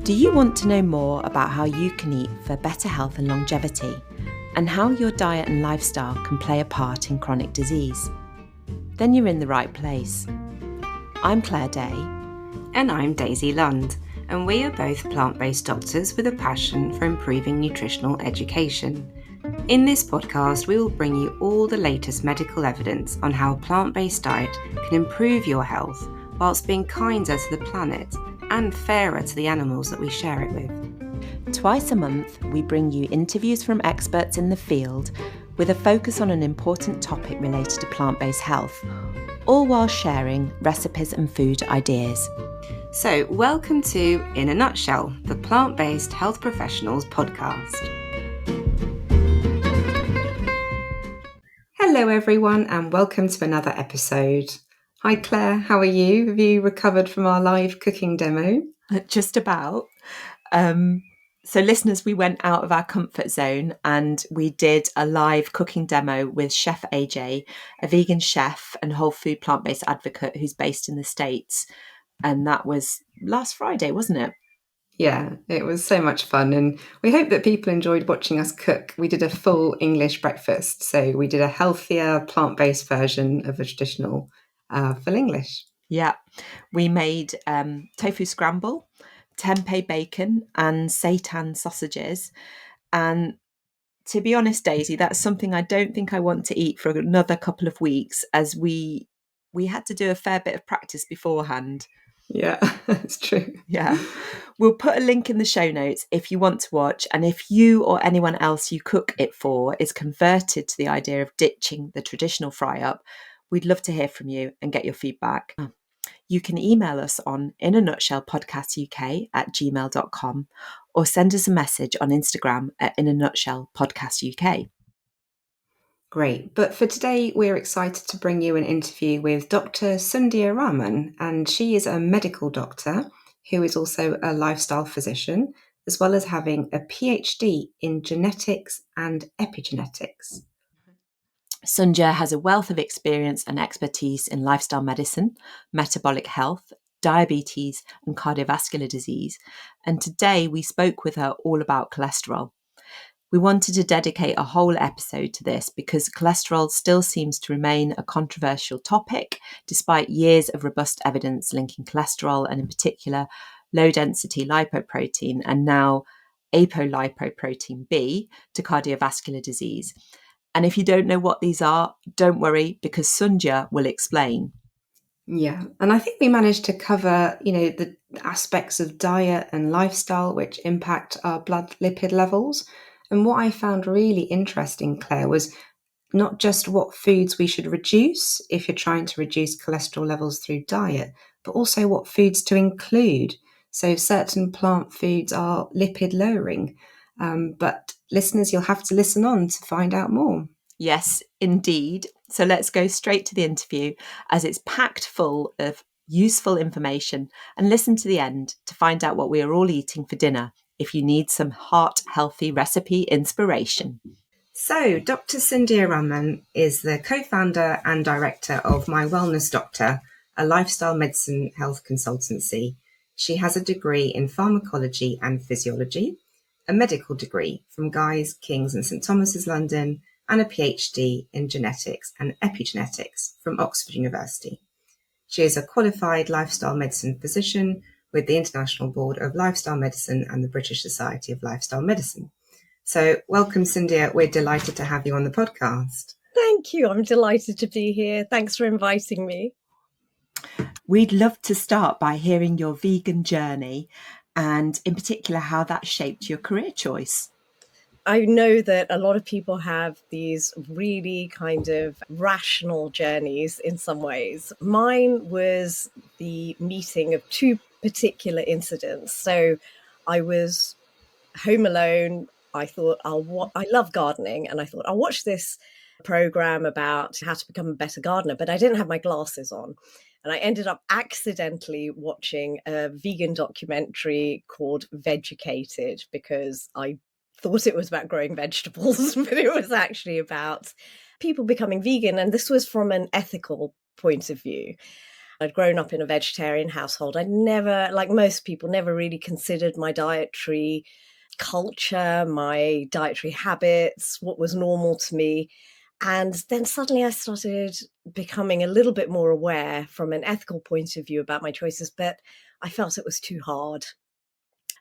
Do you want to know more about how you can eat for better health and longevity, and how your diet and lifestyle can play a part in chronic disease? Then you're in the right place. I'm Claire Day. And I'm Daisy Lund, and we are both plant-based doctors with a passion for improving nutritional education. In this podcast, we will bring you all the latest medical evidence on how a plant-based diet can improve your health whilst being kinder to the planet and fairer to the animals that we share it with. Twice a month, we bring you interviews from experts in the field with a focus on an important topic related to plant-based health, all while sharing recipes and food ideas. So, welcome to In a Nutshell, the Plant-Based Health Professionals podcast. Hello everyone, and welcome to another episode. Hi Claire, how are you? Have you recovered from our live cooking demo? Just about. So listeners, we went out of our comfort zone and we did a live cooking demo with Chef AJ, a vegan chef and whole food plant-based advocate who's based in the States. And that was last Friday, wasn't it? Yeah, it was so much fun, and we hope that people enjoyed watching us cook. We did a full English breakfast, so we did a healthier plant-based version of a traditional full English. Yeah, we made tofu scramble, tempeh bacon and seitan sausages. And to be honest, Daisy, that's something I don't think I want to eat for another couple of weeks, as we had to do a fair bit of practice beforehand. Yeah, it's true. Yeah. We'll put a link in the show notes if you want to watch. And if you or anyone else you cook it for is converted to the idea of ditching the traditional fry up, we'd love to hear from you and get your feedback. You can email us on inanutshellpodcastuk@gmail.com or send us a message on Instagram at inanutshellpodcastuk. Great. But for today, we're excited to bring you an interview with Dr. Sundhya Raman, and she is a medical doctor who is also a lifestyle physician, as well as having a PhD in genetics and epigenetics. Sundhya has a wealth of experience and expertise in lifestyle medicine, metabolic health, diabetes, and cardiovascular disease. And today we spoke with her all about cholesterol. We wanted to dedicate a whole episode to this because cholesterol still seems to remain a controversial topic, despite years of robust evidence linking cholesterol and in particular low-density lipoprotein and now apolipoprotein B to cardiovascular disease. And if you don't know what these are, don't worry, because Sundhya will explain. Yeah, and I think we managed to cover, the aspects of diet and lifestyle which impact our blood lipid levels. And what I found really interesting, Claire, was not just what foods we should reduce if you're trying to reduce cholesterol levels through diet, but also what foods to include. So certain plant foods are lipid lowering, but listeners, you'll have to listen on to find out more. Yes, indeed. So let's go straight to the interview, as it's packed full of useful information, and listen to the end to find out what we are all eating for dinner if you need some heart-healthy recipe inspiration. So, Dr. Sundhya Raman is the co-founder and director of My Wellness Doctor, a lifestyle medicine health consultancy. She has a degree in pharmacology and physiology, a medical degree from Guy's, King's and St Thomas's London, and a PhD in genetics and epigenetics from Oxford University. She is a qualified lifestyle medicine physician with the International Board of Lifestyle Medicine and the British Society of Lifestyle Medicine. So welcome, Sundhya. We're delighted to have you on the podcast. Thank you. I'm delighted to be here. Thanks for inviting me. We'd love to start by hearing your vegan journey and in particular how that shaped your career choice. I know that a lot of people have these really kind of rational journeys in some ways. Mine was the meeting of two particular incidents. So I was home alone. I thought I love gardening, and I thought I'll watch this program about how to become a better gardener, but I didn't have my glasses on. And I ended up accidentally watching a vegan documentary called Vegucated because I thought it was about growing vegetables, but it was actually about people becoming vegan. And this was from an ethical point of view. I'd grown up in a vegetarian household. I'd never, like most people, never really considered my dietary culture, my dietary habits, what was normal to me. And then suddenly I started becoming a little bit more aware from an ethical point of view about my choices, but I felt it was too hard.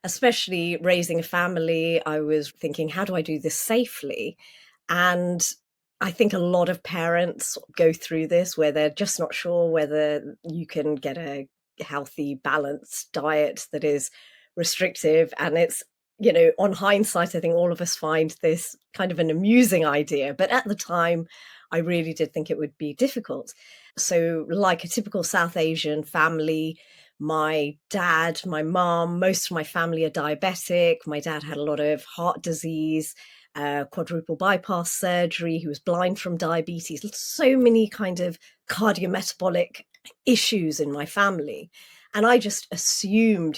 Especially raising a family, I was thinking, how do I do this safely? And I think a lot of parents go through this where they're just not sure whether you can get a healthy, balanced diet that is restrictive. And it's, on hindsight, I think all of us find this kind of an amusing idea. But at the time, I really did think it would be difficult. So, like a typical South Asian family, my dad, my mom, most of my family are diabetic. My dad had a lot of heart disease, quadruple bypass surgery. He was blind from diabetes. So many kind of cardiometabolic issues in my family. And I just assumed,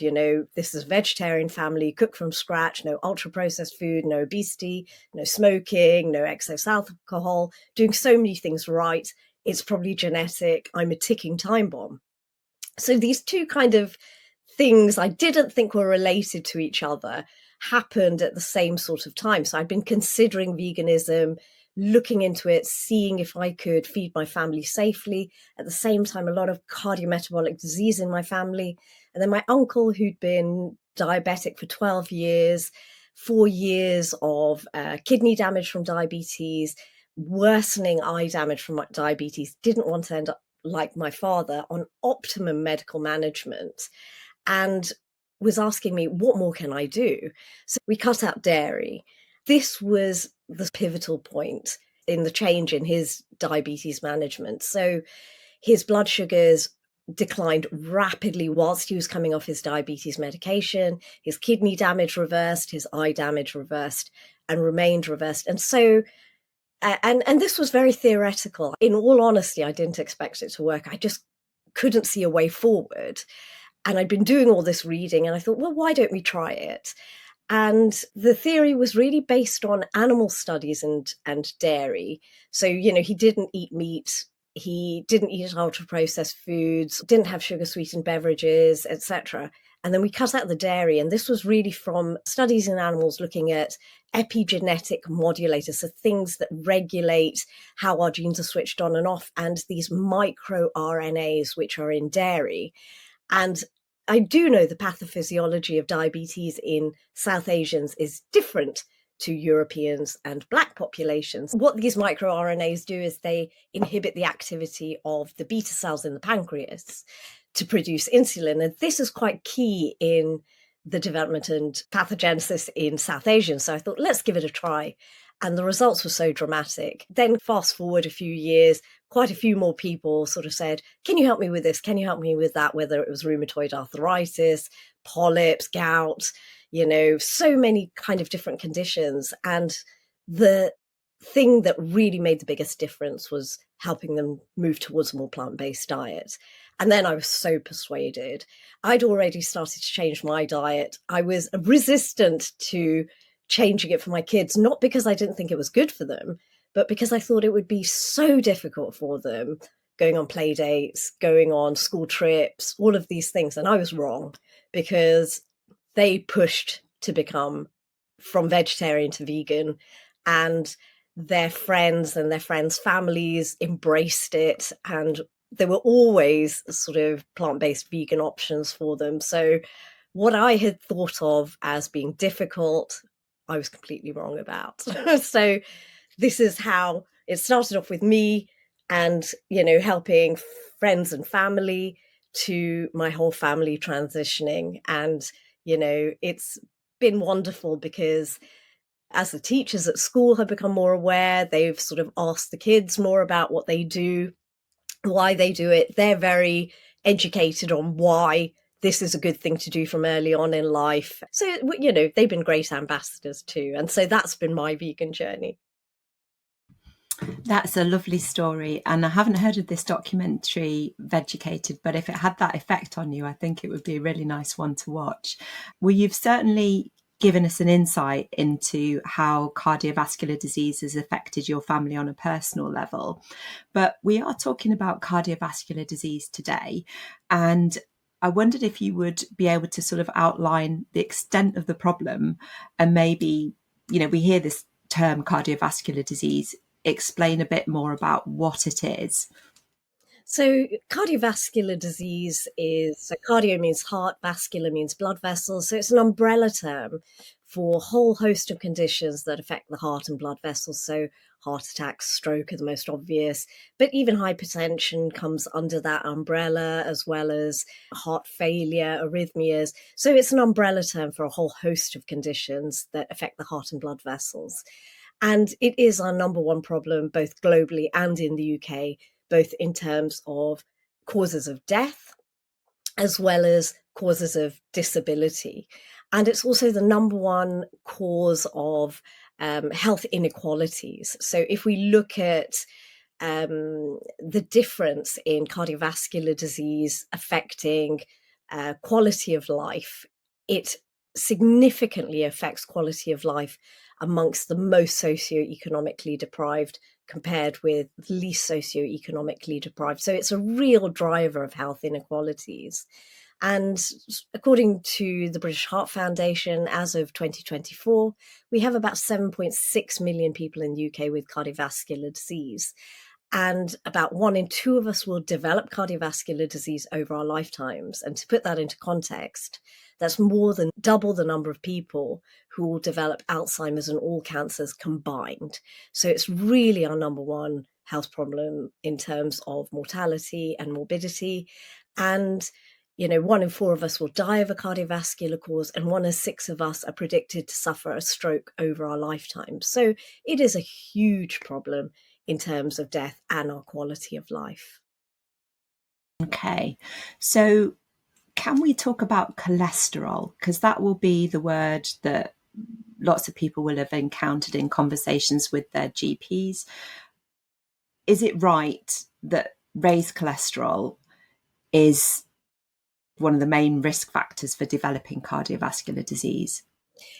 this is a vegetarian family, cooked from scratch, no ultra processed food, no obesity, no smoking, no excess alcohol, doing so many things right. It's probably genetic. I'm a ticking time bomb. So these two kind of things I didn't think were related to each other happened at the same sort of time. So I'd been considering veganism, looking into it, seeing if I could feed my family safely. At the same time, a lot of cardiometabolic disease in my family. And then my uncle, who'd been diabetic for 12 years, 4 years of kidney damage from diabetes, worsening eye damage from diabetes, didn't want to end up like my father on optimum medical management, and was asking me, what more can I do? So we cut out dairy. This was the pivotal point in the change in his diabetes management. So his blood sugars declined rapidly whilst he was coming off his diabetes medication. His kidney damage reversed, his eye damage reversed, and remained reversed. And so and this was very theoretical. In all honesty, I didn't expect it to work. I just couldn't see a way forward. And I'd been doing all this reading and I thought, well, why don't we try it? And the theory was really based on animal studies and dairy. So, he didn't eat meat. He didn't eat ultra processed foods, didn't have sugar sweetened beverages, etc. And then we cut out the dairy. And this was really from studies in animals looking at epigenetic modulators, so things that regulate how our genes are switched on and off, and these microRNAs, which are in dairy. And I do know the pathophysiology of diabetes in South Asians is different to Europeans and Black populations. What these microRNAs do is they inhibit the activity of the beta cells in the pancreas to produce insulin. And this is quite key in the development and pathogenesis in South Asians. So I thought, let's give it a try. And the results were so dramatic. Then fast forward a few years, quite a few more people sort of said, can you help me with this? Can you help me with that? Whether it was rheumatoid arthritis, polyps, gout, so many kind of different conditions. And the thing that really made the biggest difference was helping them move towards a more plant-based diet. And then I was so persuaded. I'd already started to change my diet. I was resistant to changing it for my kids, not because I didn't think it was good for them, but because I thought it would be so difficult for them going on play dates, going on school trips, all of these things. And I was wrong, because they pushed to become from vegetarian to vegan, and their friends and their friends' families embraced it. And there were always sort of plant-based vegan options for them. So what I had thought of as being difficult, I was completely wrong about. So this is how it started off with me and, helping friends and family to my whole family transitioning. And, it's been wonderful because as the teachers at school have become more aware, they've sort of asked the kids more about what they do, why they do it. They're very educated on why this is a good thing to do from early on in life. So, they've been great ambassadors too. And so that's been my vegan journey. That's a lovely story. And I haven't heard of this documentary, Vegucated, but if it had that effect on you, I think it would be a really nice one to watch. Well, you've certainly given us an insight into how cardiovascular disease has affected your family on a personal level. But we are talking about cardiovascular disease today, and I wondered if you would be able to sort of outline the extent of the problem, and maybe, we hear this term cardiovascular disease, explain a bit more about what it is. So cardiovascular disease so cardio means heart, vascular means blood vessels. So it's an umbrella term for a whole host of conditions that affect the heart and blood vessels. So heart attacks, stroke are the most obvious, but even hypertension comes under that umbrella, as well as heart failure, arrhythmias. So it's an umbrella term for a whole host of conditions that affect the heart and blood vessels. And it is our number one problem, both globally and in the UK, both in terms of causes of death as well as causes of disability. And it's also the number one cause of health inequalities. So if we look at the difference in cardiovascular disease affecting quality of life, it significantly affects quality of life amongst the most socioeconomically deprived compared with least socioeconomically deprived. So it's a real driver of health inequalities. And according to the British Heart Foundation, as of 2024, we have about 7.6 million people in the UK with cardiovascular disease. And about 1 in 2 of us will develop cardiovascular disease over our lifetimes. And to put that into context, that's more than double the number of people who will develop Alzheimer's and all cancers combined. So it's really our number one health problem in terms of mortality and morbidity. And 1 in 4 of us will die of a cardiovascular cause, and 1 in 6 of us are predicted to suffer a stroke over our lifetime. So it is a huge problem in terms of death and our quality of life. Okay, so can we talk about cholesterol? Because that will be the word that lots of people will have encountered in conversations with their GPs. Is it right that raised cholesterol is one of the main risk factors for developing cardiovascular disease?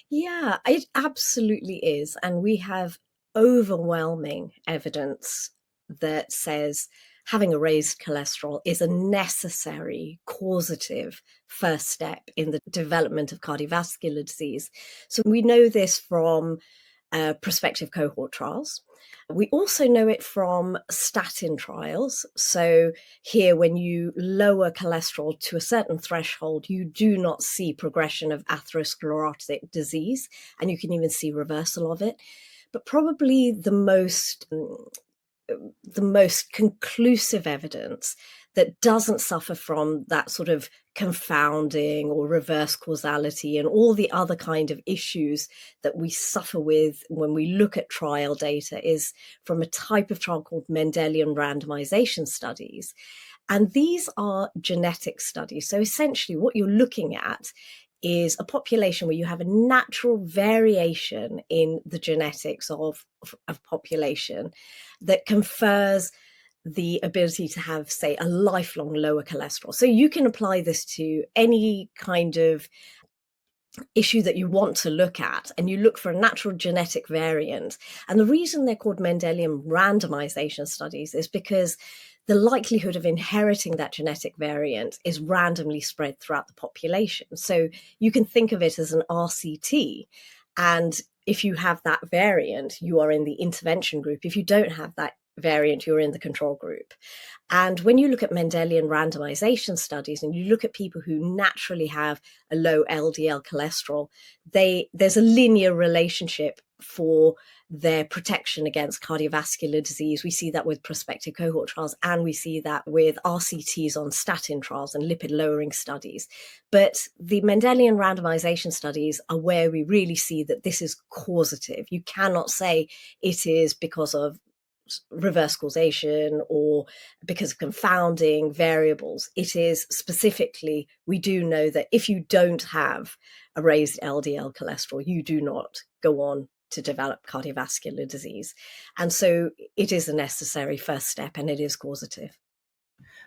Yeah, it absolutely is. And we have overwhelming evidence that says having a raised cholesterol is a necessary causative first step in the development of cardiovascular disease. So we know this from prospective cohort trials. We also know it from statin trials. So here, when you lower cholesterol to a certain threshold, you do not see progression of atherosclerotic disease, and you can even see reversal of it. But probably the most conclusive evidence that doesn't suffer from that sort of confounding or reverse causality and all the other kind of issues that we suffer with when we look at trial data is from a type of trial called Mendelian randomization studies. And these are genetic studies. So essentially what you're looking at is a population where you have a natural variation in the genetics of population that confers the ability to have, say, a lifelong lower cholesterol. So you can apply this to any kind of issue that you want to look at, and you look for a natural genetic variant. And the reason they're called Mendelian randomization studies is because the likelihood of inheriting that genetic variant is randomly spread throughout the population. So you can think of it as an RCT. And if you have that variant, you are in the intervention group. If you don't have that variant, you're in the control group. And when you look at Mendelian randomization studies and you look at people who naturally have a low LDL cholesterol, there's a linear relationship for their protection against cardiovascular disease. We see that with prospective cohort trials, and we see that with RCTs on statin trials and lipid lowering studies. But the Mendelian randomization studies are where we really see that this is causative. You cannot say it is because of reverse causation or because of confounding variables. It is specifically, we do know that if you don't have a raised LDL cholesterol, you do not go on to develop cardiovascular disease. And so it is a necessary first step, and it is causative.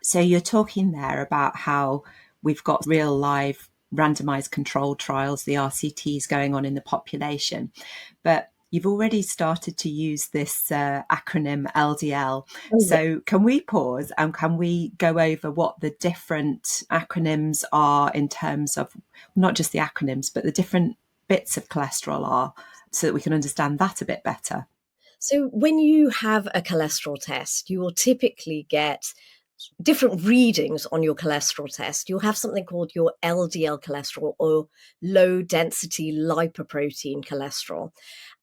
So you're talking there about how we've got real live randomized controlled trials, the RCTs going on in the population. But you've already started to use this acronym LDL. So can we pause and can we go over what the different acronyms are in terms of not just the acronyms, but the different bits of cholesterol are, so that we can understand that a bit better? So when you have a cholesterol test, you will typically get different readings on your cholesterol test. You'll have something called your LDL cholesterol, or low density lipoprotein cholesterol.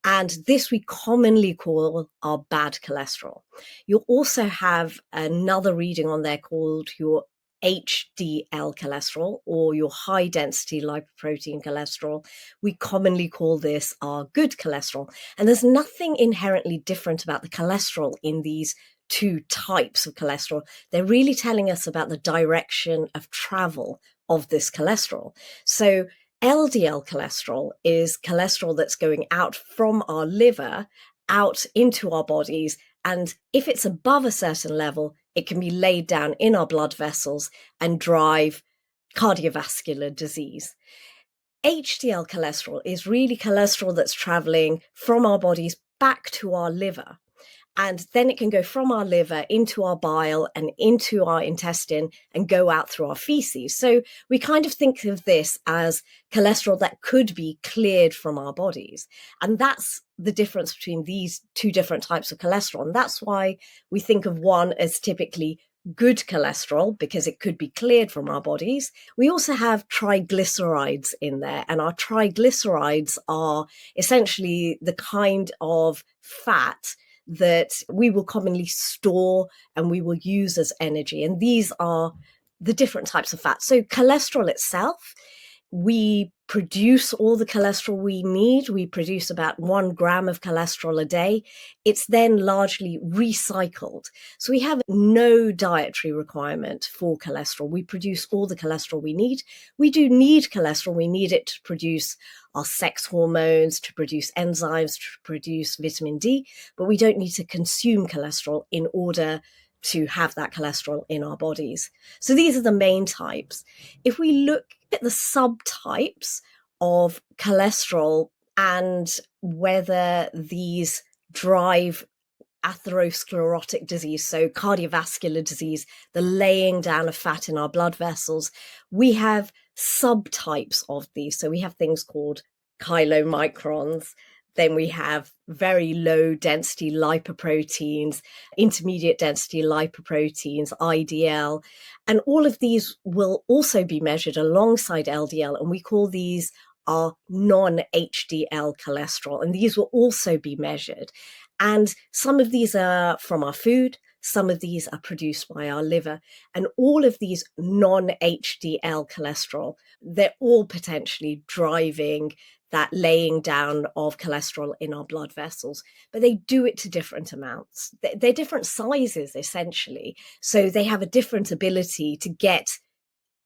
And this we commonly call our bad cholesterol. You'll also have another reading on there called your HDL cholesterol, or your high density lipoprotein cholesterol. We commonly call this our good cholesterol. And there's nothing inherently different about the cholesterol in these two types of cholesterol. They're really telling us about the direction of travel of this cholesterol. So LDL cholesterol is cholesterol that's going out from our liver out into our bodies. And if it's above a certain level, it can be laid down in our blood vessels and drive cardiovascular disease. HDL cholesterol is really cholesterol that's traveling from our bodies back to our liver. And then it can go from our liver into our bile and into our intestine and go out through our feces. So we kind of think of this as cholesterol that could be cleared from our bodies. And that's the difference between these two different types of cholesterol. And that's why we think of one as typically good cholesterol, because it could be cleared from our bodies. We also have triglycerides in there, and our triglycerides are essentially the kind of fat that we will commonly store and we will use as energy. And these are the different types of fat. So cholesterol itself, we produce all the cholesterol we need. We produce about 1 gram of cholesterol a day. It's then largely recycled. So we have no dietary requirement for cholesterol. We produce all the cholesterol we need. We do need cholesterol. We need it to produce our sex hormones, to produce enzymes, to produce vitamin D, but we don't need to consume cholesterol in order to have that cholesterol in our bodies. So these are the main types. If we look at the subtypes of cholesterol and whether these drive atherosclerotic disease, so cardiovascular disease, the laying down of fat in our blood vessels, we have subtypes of these. So we have things called chylomicrons. Then we have very low density lipoproteins, intermediate density lipoproteins, IDL. And all of these will also be measured alongside LDL. And we call these our non-HDL cholesterol. And these will also be measured. And some of these are from our food. Some of these are produced by our liver. And all of these non-HDL cholesterol, they're all potentially driving that laying down of cholesterol in our blood vessels, but they do it to different amounts. They're different sizes, essentially. So they have a different ability to get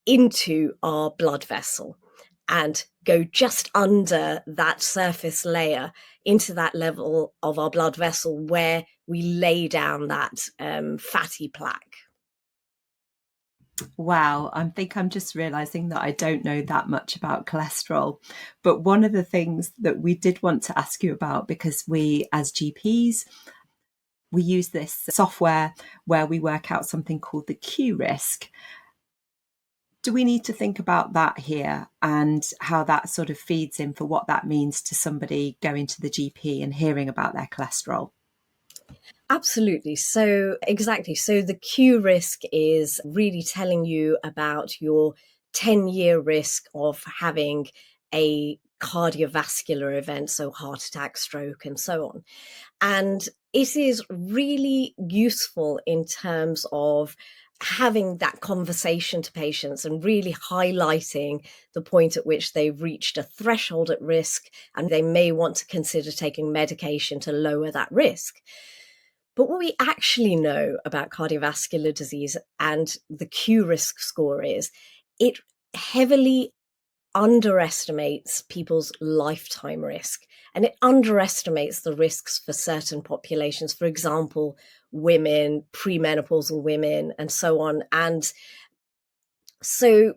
into our blood vessel and go just under that surface layer into that level of our blood vessel where we lay down that fatty plaque. Wow, I think I'm just realizing that I don't know that much about cholesterol. But one of the things that we did want to ask you about, because we as GPs, we use this software where we work out something called the Q risk. Do we need to think about that here and how that sort of feeds in for what that means to somebody going to the GP and hearing about their cholesterol? Absolutely. So exactly. So the Q risk is really telling you about your 10-year risk of having a cardiovascular event, so heart attack, stroke, and so on. And it is really useful in terms of having that conversation to patients and really highlighting the point at which they've reached a threshold at risk and they may want to consider taking medication to lower that risk. But what we actually know about cardiovascular disease and the Q risk score is it heavily underestimates people's lifetime risk, and it underestimates the risks for certain populations, for example, women, premenopausal women, and so on. And so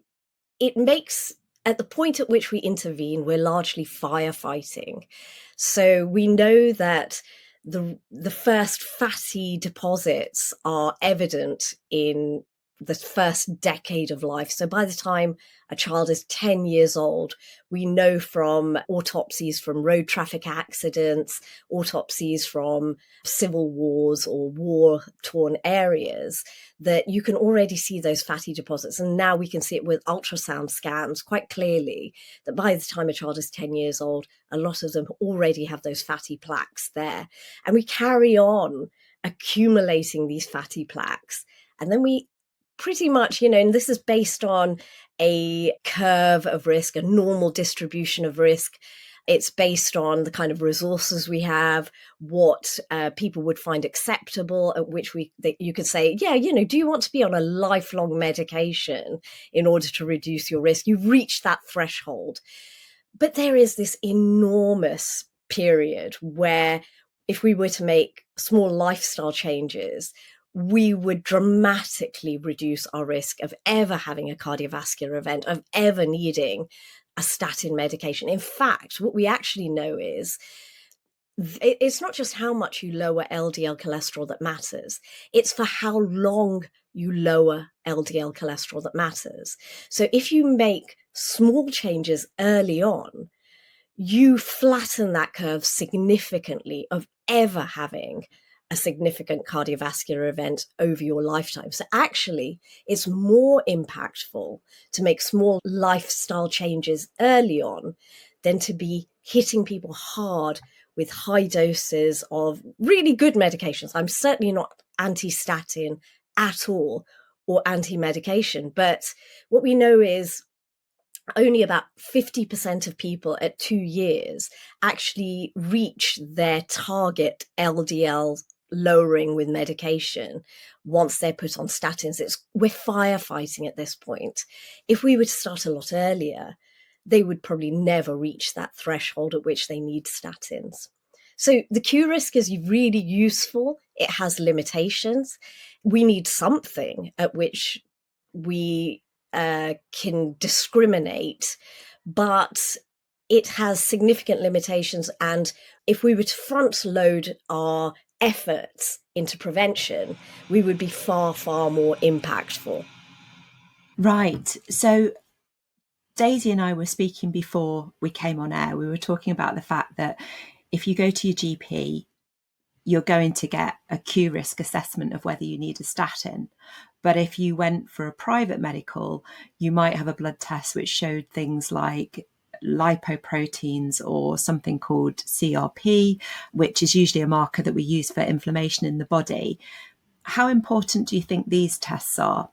it makes at the point at which we intervene, we're largely firefighting. So we know that the first fatty deposits are evident in the first decade of life. So by the time a child is 10 years old, we know from autopsies from road traffic accidents, autopsies from civil wars or war-torn areas, that you can already see those fatty deposits. And now we can see it with ultrasound scans quite clearly, that by the time a child is 10 years old, a lot of them already have those fatty plaques there. And we carry on accumulating these fatty plaques. And then we pretty much, and this is based on a curve of risk, a normal distribution of risk. It's based on the kind of resources we have, what people would find acceptable, at which you could say, yeah, do you want to be on a lifelong medication in order to reduce your risk? You've reached that threshold. But there is this enormous period where if we were to make small lifestyle changes, we would dramatically reduce our risk of ever having a cardiovascular event, of ever needing a statin medication. In fact, what we actually know is it's not just how much you lower LDL cholesterol that matters, it's for how long you lower LDL cholesterol that matters. So if you make small changes early on, you flatten that curve significantly of ever having a significant cardiovascular event over your lifetime. So actually, it's more impactful to make small lifestyle changes early on than to be hitting people hard with high doses of really good medications. I'm certainly not anti-statin at all or anti-medication, but what we know is only about 50% of people at 2 years actually reach their target LDL lowering with medication once they're put on statins. We're firefighting at this point. If we were to start a lot earlier, they would probably never reach that threshold at which they need statins. So the Q risk is really useful. It has limitations. We need something at which we can discriminate, but it has significant limitations. And if we were to front load our efforts into prevention, we would be far, far more impactful. Right. So Daisy and I were speaking before we came on air. We were talking about the fact that if you go to your GP, you're going to get a Q risk assessment of whether you need a statin. But if you went for a private medical, you might have a blood test which showed things like lipoproteins or something called CRP, which is usually a marker that we use for inflammation in the body. How important do you think these tests are?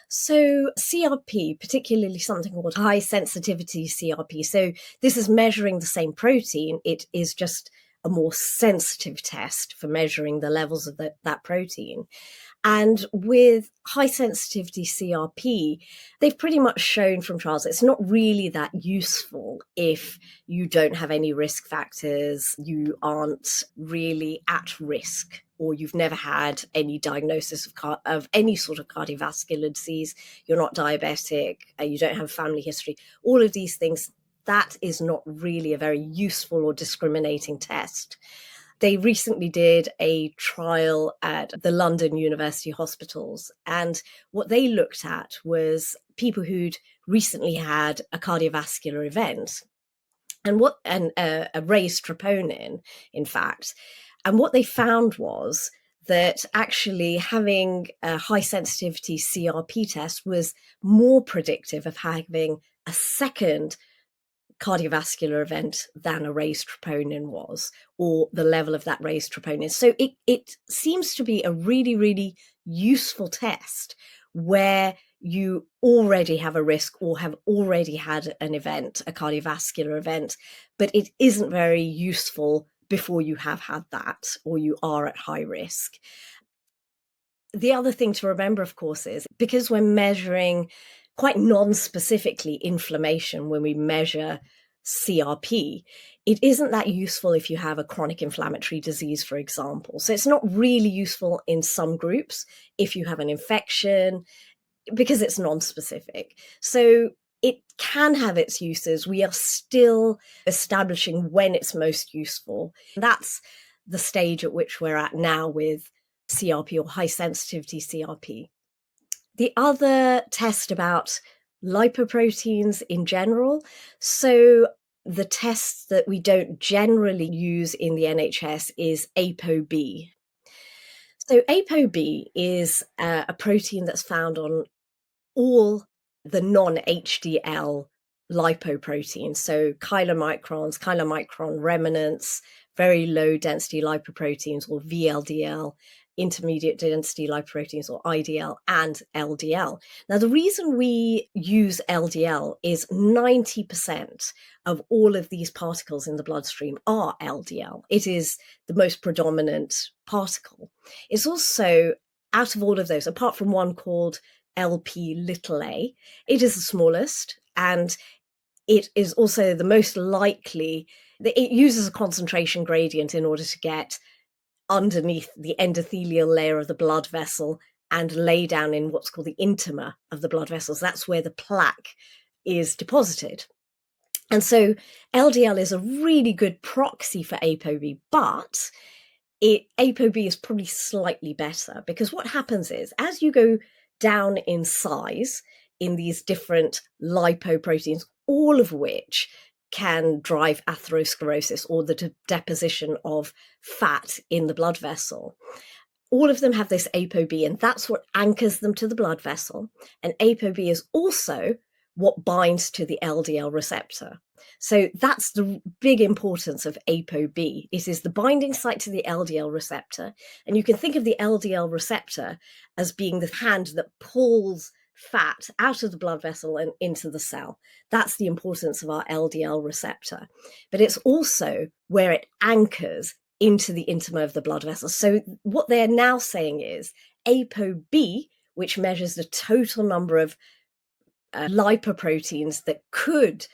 So CRP, particularly something called high sensitivity CRP. So this is measuring the same protein. It is just a more sensitive test for measuring the levels of that protein. And with high sensitivity CRP, they've pretty much shown from trials it's not really that useful if you don't have any risk factors, you aren't really at risk, or you've never had any diagnosis of any sort of cardiovascular disease, you're not diabetic, you don't have a family history, all of these things. That is not really a very useful or discriminating test. They recently did a trial at the London University hospitals, and what they looked at was people who'd recently had a cardiovascular event and a raised troponin, in fact. And what they found was that actually having a high sensitivity CRP test was more predictive of having a second cardiovascular event than a raised troponin was, or the level of that raised troponin. So it seems to be a really, really useful test where you already have a risk or have already had an event, a cardiovascular event, but it isn't very useful before you have had that or you are at high risk. The other thing to remember, of course, is because we're measuring quite non-specifically inflammation when we measure CRP, it isn't that useful if you have a chronic inflammatory disease, for example. So it's not really useful in some groups if you have an infection because it's non-specific. So it can have its uses, we are still establishing when it's most useful. That's the stage at which we're at now with CRP or high sensitivity CRP. The other test about lipoproteins in general, so the test that we don't generally use in the NHS is ApoB. So ApoB is a protein that's found on all the non-HDL lipoproteins, so chylomicron remnants, very low density lipoproteins, or VLDL, intermediate density lipoproteins, or IDL, and LDL. Now, the reason we use LDL is 90% of all of these particles in the bloodstream are LDL. It is the most predominant particle. It's also, out of all of those, apart from one called Lp(a), it is the smallest, and it is also the most likely. It uses a concentration gradient in order to get underneath the endothelial layer of the blood vessel and lay down in what's called the intima of the blood vessels. That's where the plaque is deposited. And so LDL is a really good proxy for ApoB, but ApoB is probably slightly better, because what happens is, as you go down in size in these different lipoproteins, all of which can drive atherosclerosis, or the deposition of fat in the blood vessel, all of them have this ApoB, and that's what anchors them to the blood vessel. And ApoB is also what binds to the LDL receptor. So that's the big importance of ApoB. It is the binding site to the LDL receptor. And you can think of the LDL receptor as being the hand that pulls fat out of the blood vessel and into the cell. That's the importance of our LDL receptor. But it's also where it anchors into the intima of the blood vessel. So what they're now saying is ApoB, which measures the total number of lipoproteins that could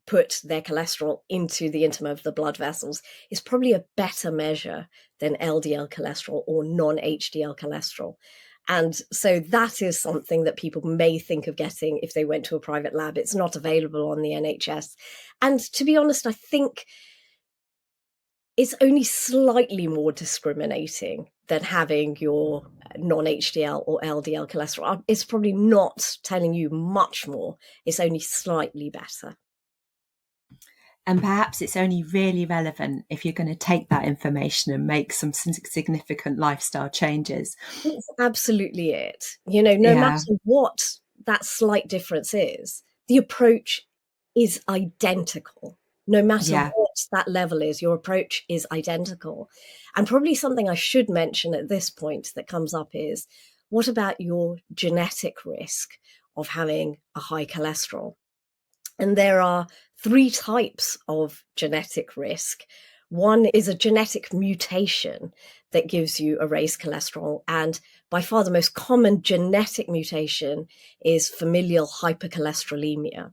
put their cholesterol into the intima of the blood vessels, is probably a better measure than LDL cholesterol or non-HDL cholesterol. And so that is something that people may think of getting if they went to a private lab. It's not available on the NHS. And to be honest, I think it's only slightly more discriminating than having your non-HDL or LDL cholesterol. It's probably not telling you much more. It's only slightly better. And perhaps it's only really relevant if you're going to take that information and make some significant lifestyle changes. That's absolutely it. No matter what that slight difference is, the approach is identical. No matter what that level is, your approach is identical. And probably something I should mention at this point that comes up is, what about your genetic risk of having a high cholesterol? And there are 3 types of genetic risk. One is a genetic mutation that gives you a raised cholesterol. And by far the most common genetic mutation is familial hypercholesterolemia.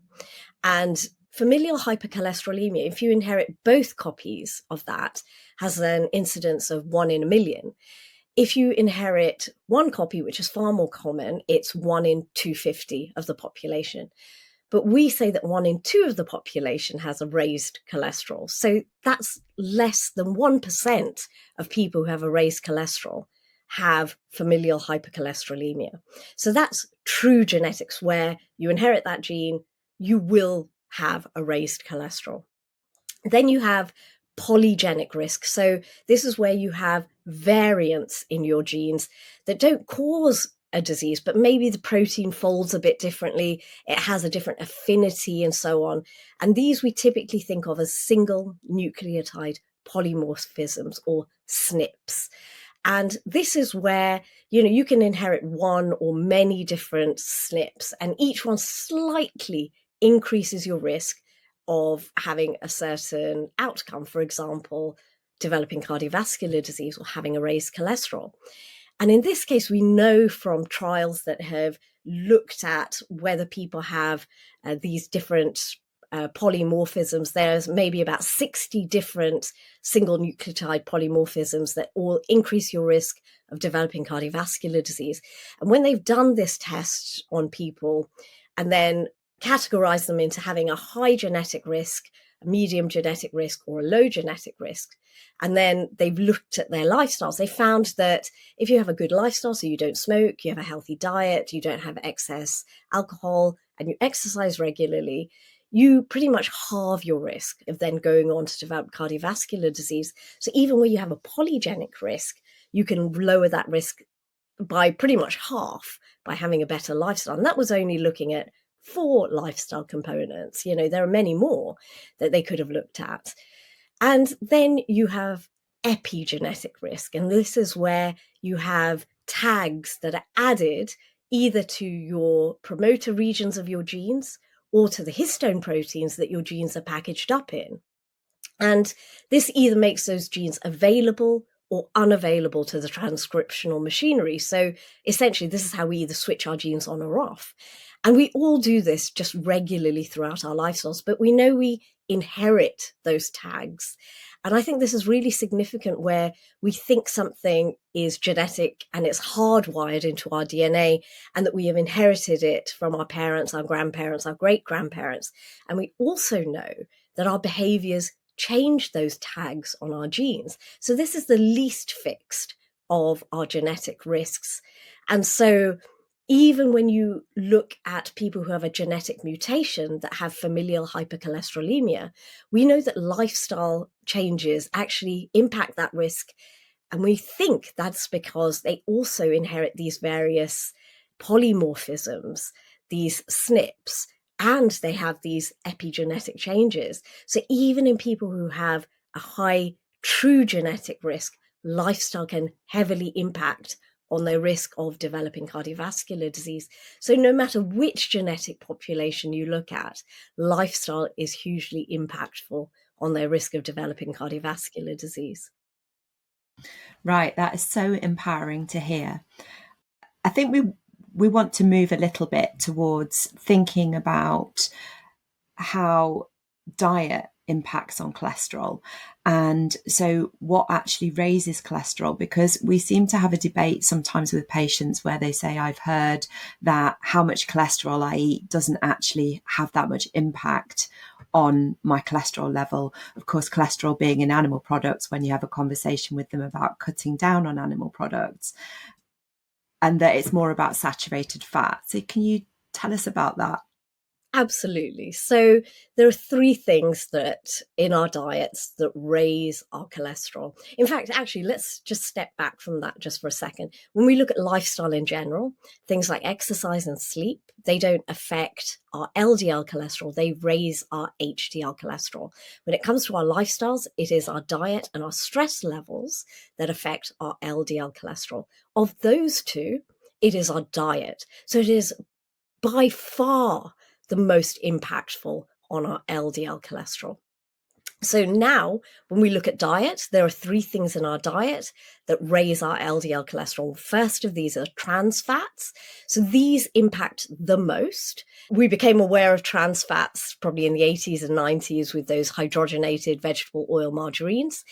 And familial hypercholesterolemia, if you inherit both copies of that, has an incidence of 1 in a million. If you inherit one copy, which is far more common, it's 1 in 250 of the population. But we say that 1 in 2 of the population has a raised cholesterol. So that's less than 1% of people who have a raised cholesterol have familial hypercholesterolemia. So that's true genetics, where you inherit that gene, you will have a raised cholesterol. Then you have polygenic risk. So this is where you have variants in your genes that don't cause a disease, but maybe the protein folds a bit differently, it has a different affinity and so on. And these we typically think of as single nucleotide polymorphisms, or SNPs. And this is where, you can inherit one or many different SNPs, and each one slightly increases your risk of having a certain outcome, for example, developing cardiovascular disease or having a raised cholesterol. And in this case, we know from trials that have looked at whether people have these different polymorphisms. There's maybe about 60 different single nucleotide polymorphisms that all increase your risk of developing cardiovascular disease. And when they've done this test on people and then categorize them into having a high genetic risk, a medium genetic risk, or a low genetic risk. And then they've looked at their lifestyles. They found that if you have a good lifestyle, so you don't smoke, you have a healthy diet, you don't have excess alcohol, and you exercise regularly, you pretty much halve your risk of then going on to develop cardiovascular disease. So even when you have a polygenic risk, you can lower that risk by pretty much half by having a better lifestyle. And that was only looking at 4 lifestyle components. There are many more that they could have looked at. And then you have epigenetic risk. And this is where you have tags that are added either to your promoter regions of your genes or to the histone proteins that your genes are packaged up in. And this either makes those genes available or unavailable to the transcriptional machinery. So essentially, this is how we either switch our genes on or off. And we all do this just regularly throughout our lifestyles, but we know we inherit those tags. And I think this is really significant where we think something is genetic and it's hardwired into our DNA and that we have inherited it from our parents, our grandparents, our great-grandparents. And we also know that our behaviors change those tags on our genes. So this is the least fixed of our genetic risks. And so even when you look at people who have a genetic mutation that have familial hypercholesterolemia, we know that lifestyle changes actually impact that risk. And we think that's because they also inherit these various polymorphisms, these SNPs, and they have these epigenetic changes. So even in people who have a high true genetic risk, lifestyle can heavily impact on their risk of developing cardiovascular disease. So no matter which genetic population you look at, lifestyle is hugely impactful on their risk of developing cardiovascular disease. Right, that is so empowering to hear. I think we want to move a little bit towards thinking about how diet impacts on cholesterol. And so what actually raises cholesterol, because we seem to have a debate sometimes with patients where they say, I've heard that how much cholesterol I eat doesn't actually have that much impact on my cholesterol level. Of course, cholesterol being in animal products, when you have a conversation with them about cutting down on animal products, and that it's more about saturated fat. So can you tell us about that? Absolutely. So there are 3 things that in our diets that raise our cholesterol. In fact, actually, let's just step back from that just for a second. When we look at lifestyle in general, things like exercise and sleep, they don't affect our LDL cholesterol. They raise our HDL cholesterol. When it comes to our lifestyles, it is our diet and our stress levels that affect our LDL cholesterol. Of those 2, it is our diet. So it is by far the most impactful on our LDL cholesterol. So now, when we look at diet, there are 3 things in our diet that raise our LDL cholesterol. First of these are trans fats. So these impact the most. We became aware of trans fats probably in the 80s and 90s with those hydrogenated vegetable oil margarines.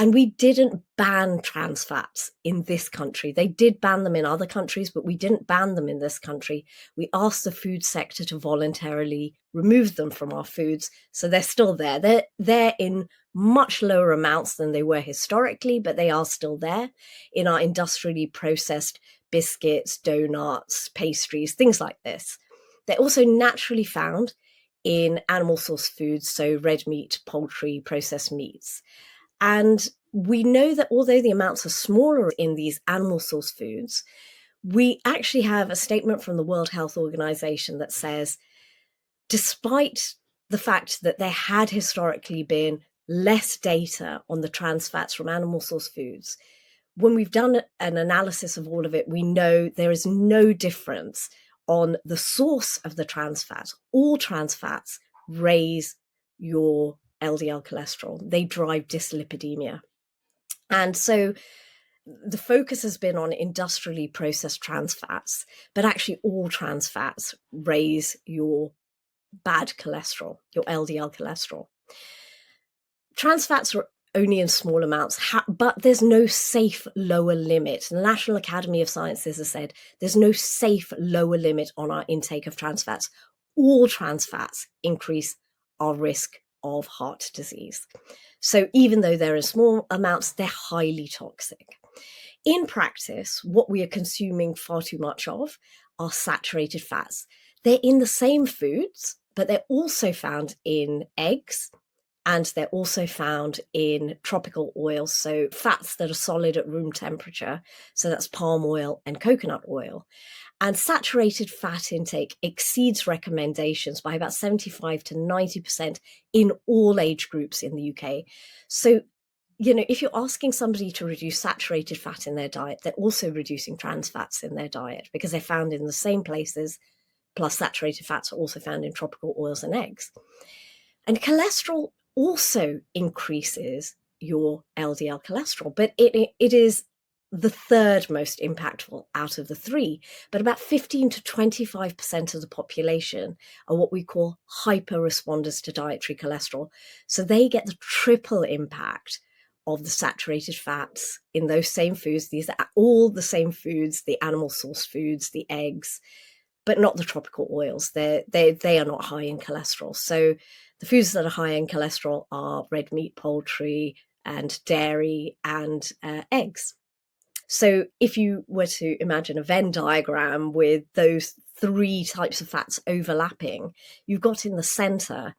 And we didn't ban trans fats in this country. They did ban them in other countries, but we didn't ban them in this country. We asked the food sector to voluntarily remove them from our foods. So they're still there. They're in much lower amounts than they were historically, but they are still there in our industrially processed biscuits, donuts, pastries, things like this. They're also naturally found in animal source foods, so red meat, poultry, processed meats. And we know that although the amounts are smaller in these animal source foods, we actually have a statement from the World Health Organization that says, despite the fact that there had historically been less data on the trans fats from animal source foods, when we've done an analysis of all of it, we know there is no difference on the source of the trans fats. All trans fats raise your LDL cholesterol. They drive dyslipidemia. And so the focus has been on industrially processed trans fats, but actually all trans fats raise your bad cholesterol, your LDL cholesterol. Trans fats are only in small amounts, but there's no safe lower limit. The National Academy of Sciences has said there's no safe lower limit on our intake of trans fats. all trans fats increase our risk of heart disease. So even though they're in small amounts, they're highly toxic. In practice, what we are consuming far too much of are saturated fats. They're in the same foods, but they're also found in eggs, and they're also found in tropical oils, so fats that are solid at room temperature. So that's palm oil and coconut oil. And saturated fat intake exceeds recommendations by about 75 to 90% in all age groups in the UK. So, if you're asking somebody to reduce saturated fat in their diet, they're also reducing trans fats in their diet because they're found in the same places, plus saturated fats are also found in tropical oils and eggs. And cholesterol also increases your LDL cholesterol, but it is the third most impactful out of the three. But about 15 to 25% of the population are what we call hyper responders to dietary cholesterol. So they get the triple impact of the saturated fats in those same foods. These are all the same foods, the animal source foods, the eggs, but not the tropical oils. They are not high in cholesterol. So the foods that are high in cholesterol are red meat, poultry, and dairy, and eggs. So if you were to imagine a Venn diagram with those three types of fats overlapping, you've got in the center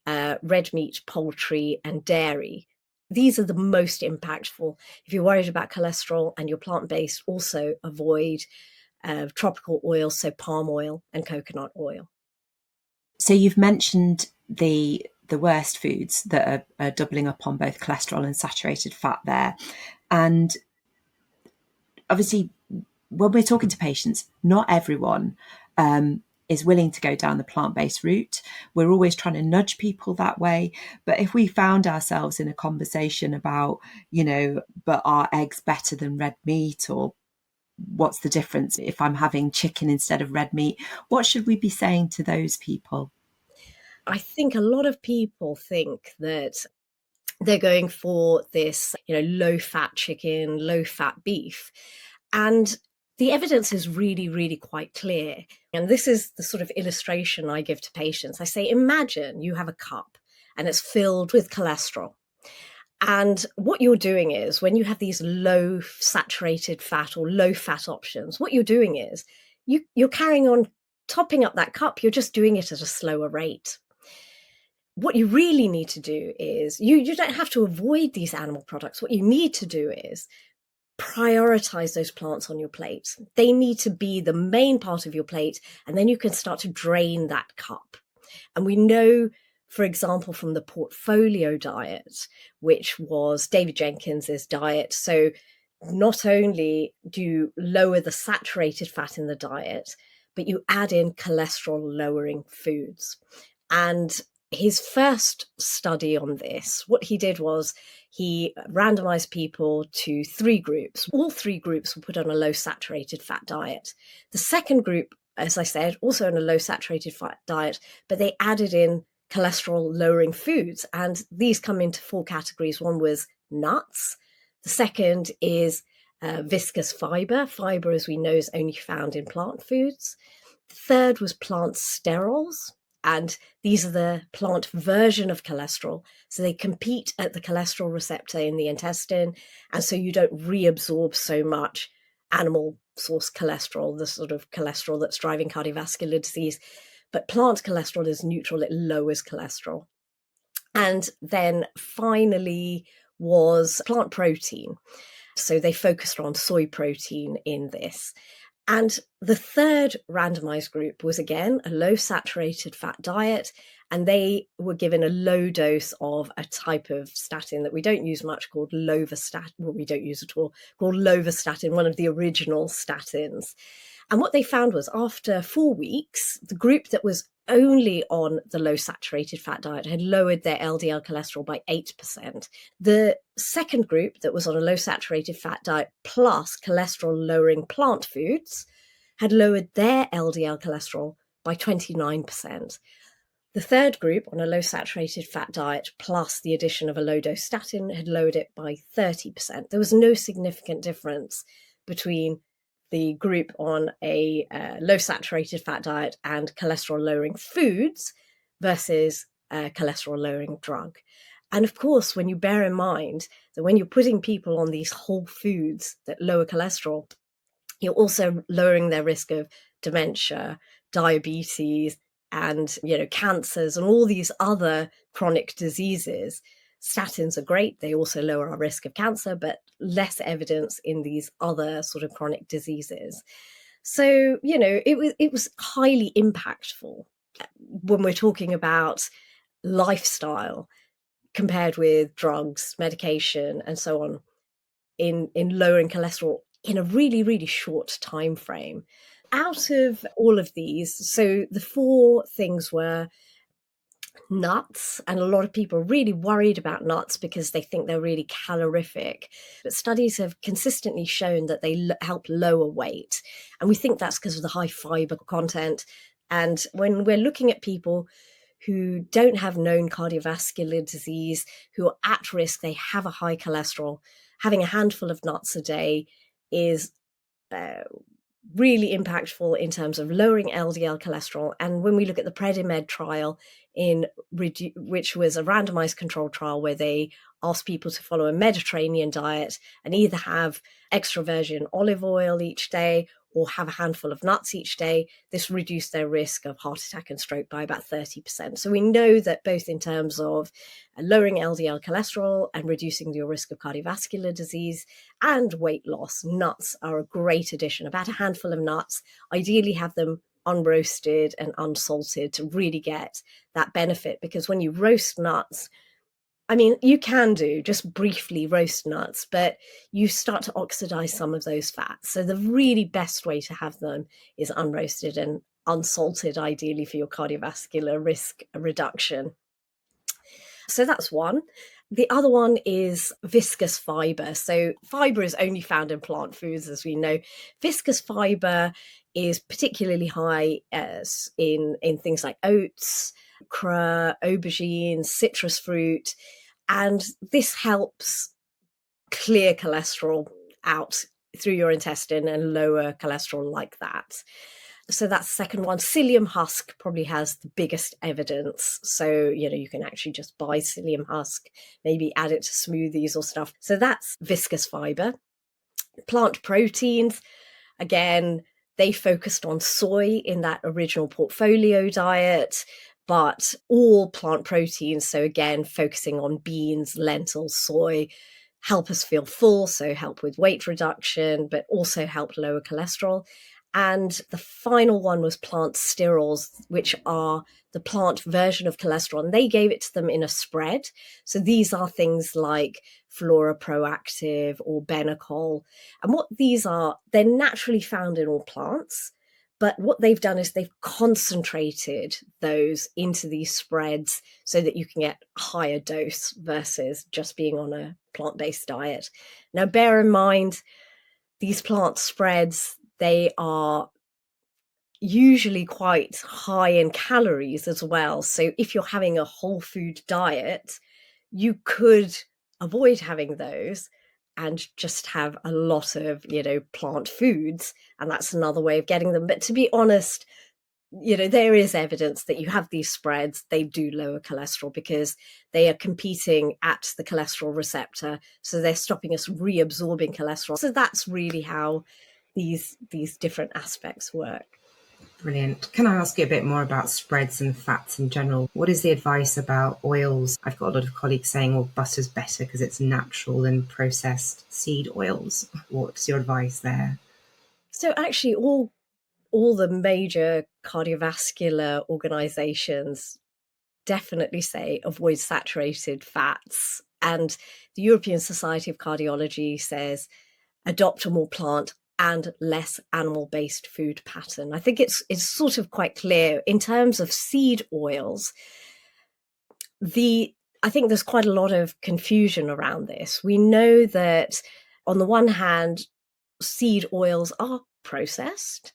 red meat, poultry, and dairy. These are the most impactful. If you're worried about cholesterol and you're plant-based, also avoid tropical oils, so palm oil and coconut oil. So you've mentioned the worst foods that are doubling up on both cholesterol and saturated fat there. And obviously, when we're talking to patients, not everyone is willing to go down the plant-based route. We're always trying to nudge people that way. But if we found ourselves in a conversation about, but are eggs better than red meat, or what's the difference if I'm having chicken instead of red meat, what should we be saying to those people? I think a lot of people think that they're going for this, low-fat chicken, low-fat beef. And the evidence is really, really quite clear. And this is the sort of illustration I give to patients. I say, imagine you have a cup and it's filled with cholesterol. And what you're doing is, when you have these low saturated fat or low fat options, what you're doing is you're carrying on topping up that cup. You're just doing it at a slower rate. What you really need to do is, you don't have to avoid these animal products. What you need to do is prioritize those plants on your plate. They need to be the main part of your plate, and then you can start to drain that cup. And we know, for example, from the portfolio diet, which was David Jenkins's diet. So not only do you lower the saturated fat in the diet, but you add in cholesterol lowering foods. And his first study on this, what he did was he randomized people to three groups. All three groups were put on a low saturated fat diet. The second group, as I said, also on a low saturated fat diet, but they added in cholesterol lowering foods. And these come into four categories. One was nuts. The second is viscous fiber. Fiber, as we know, is only found in plant foods. The third was plant sterols. And these are the plant version of cholesterol. So they compete at the cholesterol receptor in the intestine. And so you don't reabsorb so much animal source cholesterol, the sort of cholesterol that's driving cardiovascular disease. But plant cholesterol is neutral, it lowers cholesterol. And then finally was plant protein. So they focused on soy protein in this. And the third randomized group was, again, a low saturated fat diet, and they were given a low dose of a type of statin that we don't use much, called lovastatin. Well, we don't use at all, called lovastatin, one of the original statins. And what they found was, after 4 weeks, the group that was only on the low saturated fat diet had lowered their LDL cholesterol by 8%. The second group that was on a low saturated fat diet plus cholesterol lowering plant foods had lowered their LDL cholesterol by 29%. The third group on a low saturated fat diet plus the addition of a low dose statin had lowered it by 30%. There was no significant difference between the group on a low saturated fat diet and cholesterol lowering foods versus a cholesterol lowering drug. And of course, when you bear in mind that when you're putting people on these whole foods that lower cholesterol, you're also lowering their risk of dementia, diabetes, and cancers and all these other chronic diseases. Statins are great. They also lower our risk of cancer, but less evidence in these other sort of chronic diseases. So, it was highly impactful when we're talking about lifestyle compared with drugs, medication, and so on in lowering cholesterol in a really, really short time frame. Out of all of these, so the 4 things were nuts, and a lot of people are really worried about nuts because they think they're really calorific. But studies have consistently shown that they help lower weight. And we think that's because of the high fiber content. And when we're looking at people who don't have known cardiovascular disease, who are at risk, they have a high cholesterol, having a handful of nuts a day is really impactful in terms of lowering LDL cholesterol. And when we look at the PREDIMED trial, which was a randomized controlled trial where they asked people to follow a Mediterranean diet and either have extra virgin olive oil each day or have a handful of nuts each day, this reduced their risk of heart attack and stroke by about 30%. So we know that both in terms of lowering LDL cholesterol and reducing your risk of cardiovascular disease and weight loss, nuts are a great addition. About a handful of nuts, ideally have them unroasted and unsalted to really get that benefit, because when you roast nuts, I mean, you can do just briefly roast nuts, but you start to oxidize some of those fats. So the really best way to have them is unroasted and unsalted, ideally for your cardiovascular risk reduction. So that's one. The other one is viscous fiber. So fiber is only found in plant foods, as we know. Viscous fiber is particularly high in things like oats, okra, aubergines, citrus fruit, and this helps clear cholesterol out through your intestine and lower cholesterol like that. So that's the second one. Psyllium husk probably has the biggest evidence. So, you can actually just buy psyllium husk, maybe add it to smoothies or stuff. So that's viscous fiber. Plant proteins, again, they focused on soy in that original portfolio diet, but all plant proteins, so again, focusing on beans, lentils, soy, help us feel full, so help with weight reduction, but also help lower cholesterol. And the final one was plant sterols, which are the plant version of cholesterol. And they gave it to them in a spread. So these are things like Flora Proactive or Benecol. And what these are, they're naturally found in all plants. But what they've done is they've concentrated those into these spreads so that you can get a higher dose versus just being on a plant-based diet. Now, bear in mind, these plant spreads, they are usually quite high in calories as well. So if you're having a whole food diet, you could avoid having those and just have a lot of, plant foods. And that's another way of getting them. But to be honest, there is evidence that you have these spreads, they do lower cholesterol because they are competing at the cholesterol receptor. So they're stopping us reabsorbing cholesterol. So that's really how these different aspects work. Brilliant. Can I ask you a bit more about spreads and fats in general? What is the advice about oils? I've got a lot of colleagues saying, well, butter's better because it's natural than processed seed oils. What's your advice there? So actually all the major cardiovascular organizations definitely say avoid saturated fats. And the European Society of Cardiology says adopt a more plant and less animal-based food pattern. I think it's sort of quite clear in terms of seed oils. I think there's quite a lot of confusion around this. We know that on the one hand, seed oils are processed,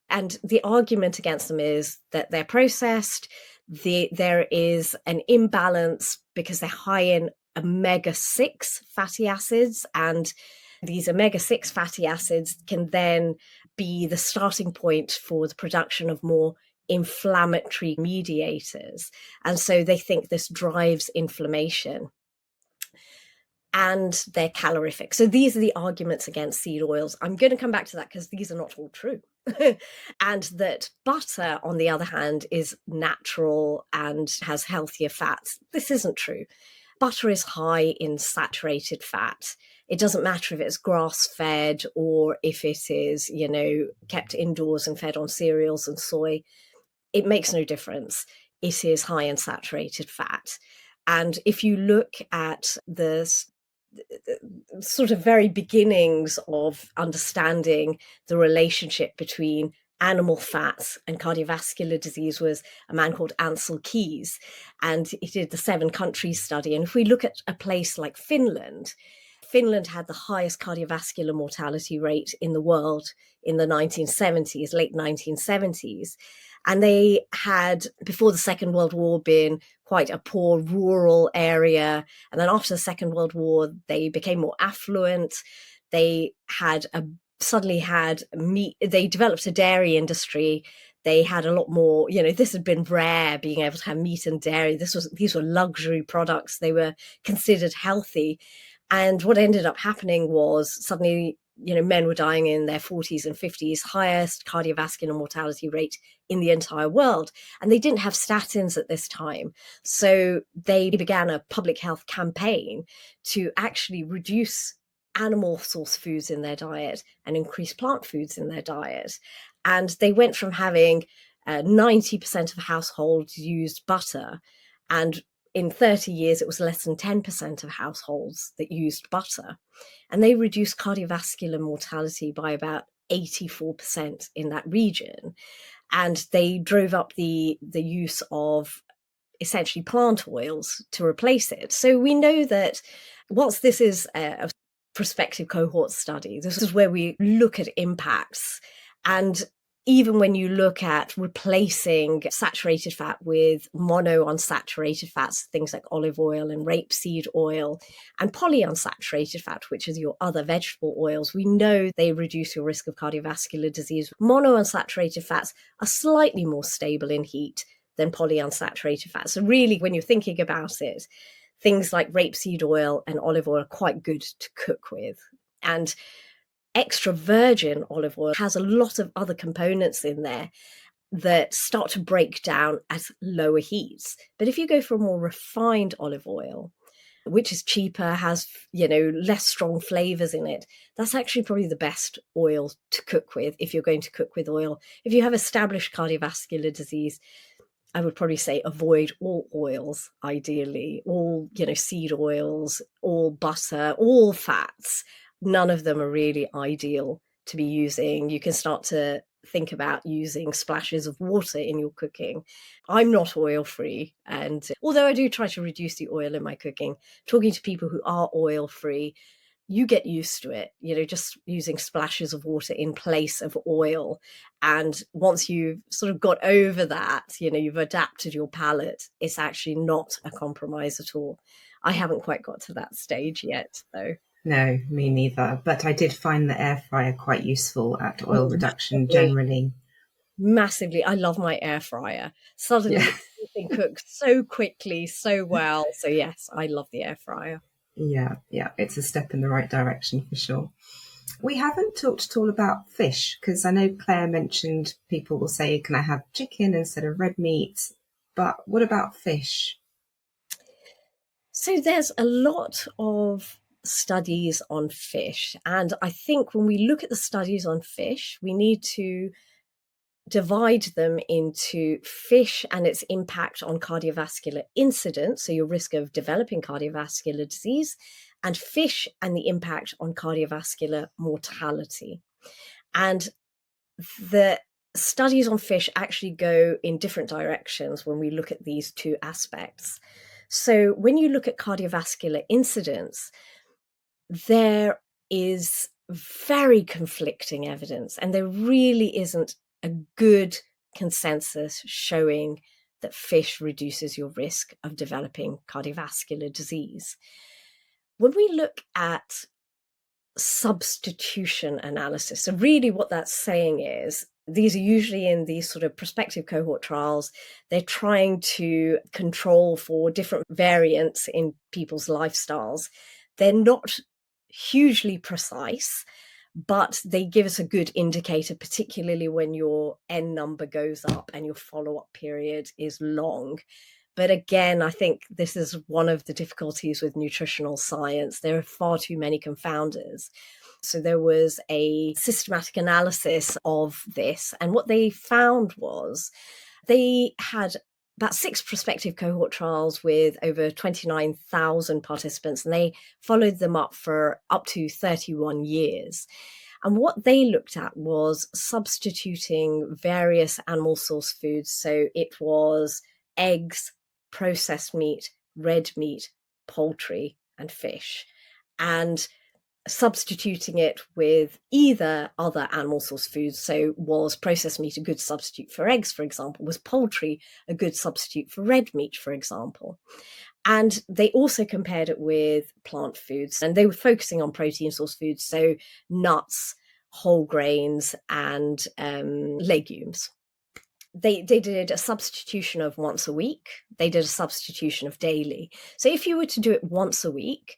and the argument against them is that they're processed. There is an imbalance because they're high in omega-6 fatty acids, and these omega-6 fatty acids can then be the starting point for the production of more inflammatory mediators. And so they think this drives inflammation. And they're calorific. So these are the arguments against seed oils. I'm going to come back to that because these are not all true. And that butter, on the other hand, is natural and has healthier fats. This isn't true. Butter is high in saturated fat. It doesn't matter if it's grass-fed or if it is, kept indoors and fed on cereals and soy. It makes no difference. It is high in saturated fat. And if you look at the sort of very beginnings of understanding the relationship between animal fats and cardiovascular disease was a man called Ansel Keys, and he did the 7 countries study. And if we look at a place like Finland had the highest cardiovascular mortality rate in the world in the 1970s, late 1970s. And they had, before the Second World War, been quite a poor rural area. And then after the Second World War, they became more affluent. They had they developed a dairy industry. They had a lot more, this had been rare, being able to have meat and dairy. These were luxury products. They were considered healthy. And what ended up happening was suddenly, men were dying in their 40s and 50s, highest cardiovascular mortality rate in the entire world. And they didn't have statins at this time. So they began a public health campaign to actually reduce animal source foods in their diet and increase plant foods in their diet. And they went from having 90% of households used butter, and in 30 years, it was less than 10% of households that used butter. And they reduced cardiovascular mortality by about 84% in that region. And they drove up the use of essentially plant oils to replace it. So we know that whilst this is a prospective cohort study, this is where we look at impacts. And even when you look at replacing saturated fat with monounsaturated fats, things like olive oil and rapeseed oil, and polyunsaturated fat, which is your other vegetable oils, we know they reduce your risk of cardiovascular disease. Monounsaturated fats are slightly more stable in heat than polyunsaturated fats. So really, when you're thinking about it, things like rapeseed oil and olive oil are quite good to cook with. And extra virgin olive oil has a lot of other components in there that start to break down at lower heats. But if you go for a more refined olive oil, which is cheaper, has, less strong flavors in it, that's actually probably the best oil to cook with if you're going to cook with oil. If you have established cardiovascular disease, I would probably say avoid all oils, ideally, all, seed oils, all butter, all fats. None of them are really ideal to be using. You can start to think about using splashes of water in your cooking. I'm not oil-free, and although I do try to reduce the oil in my cooking, talking to people who are oil-free, you get used to it, just using splashes of water in place of oil. And once you've sort of got over that, you've adapted your palate, it's actually not a compromise at all. I haven't quite got to that stage yet, though. No, me neither. But I did find the air fryer quite useful at oil reduction generally. Massively. I love my air fryer. Suddenly everything cooks so quickly, so well. So yes, I love the air fryer. Yeah, it's a step in the right direction for sure. We haven't talked at all about fish, because I know Claire mentioned people will say, can I have chicken instead of red meat? But what about fish? So there's a lot of studies on fish. And I think when we look at the studies on fish, we need to divide them into fish and its impact on cardiovascular incidence, so your risk of developing cardiovascular disease, and fish and the impact on cardiovascular mortality. And the studies on fish actually go in different directions when we look at these two aspects. So when you look at cardiovascular incidence, there is very conflicting evidence, and there really isn't a good consensus showing that fish reduces your risk of developing cardiovascular disease. When we look at substitution analysis. So really what that's saying is, these are usually in these sort of prospective cohort trials. They're trying to control for different variants in people's lifestyles. They're not hugely precise, but they give us a good indicator, particularly when your N number goes up and your follow-up period is long. But again, I think this is one of the difficulties with nutritional science. There are far too many confounders. So there was a systematic analysis of this. And what they found was they had about 6 prospective cohort trials with over 29,000 participants, and they followed them up for up to 31 years. And what they looked at was substituting various animal source foods. So it was eggs, processed meat, red meat, poultry, and fish, and substituting it with either other animal source foods. So was processed meat a good substitute for eggs, for example? Was poultry a good substitute for red meat, for example? And they also compared it with plant foods, and they were focusing on protein source foods, so nuts, whole grains, and legumes. They did a substitution of once a week. They did a substitution of daily. So if you were to do it once a week,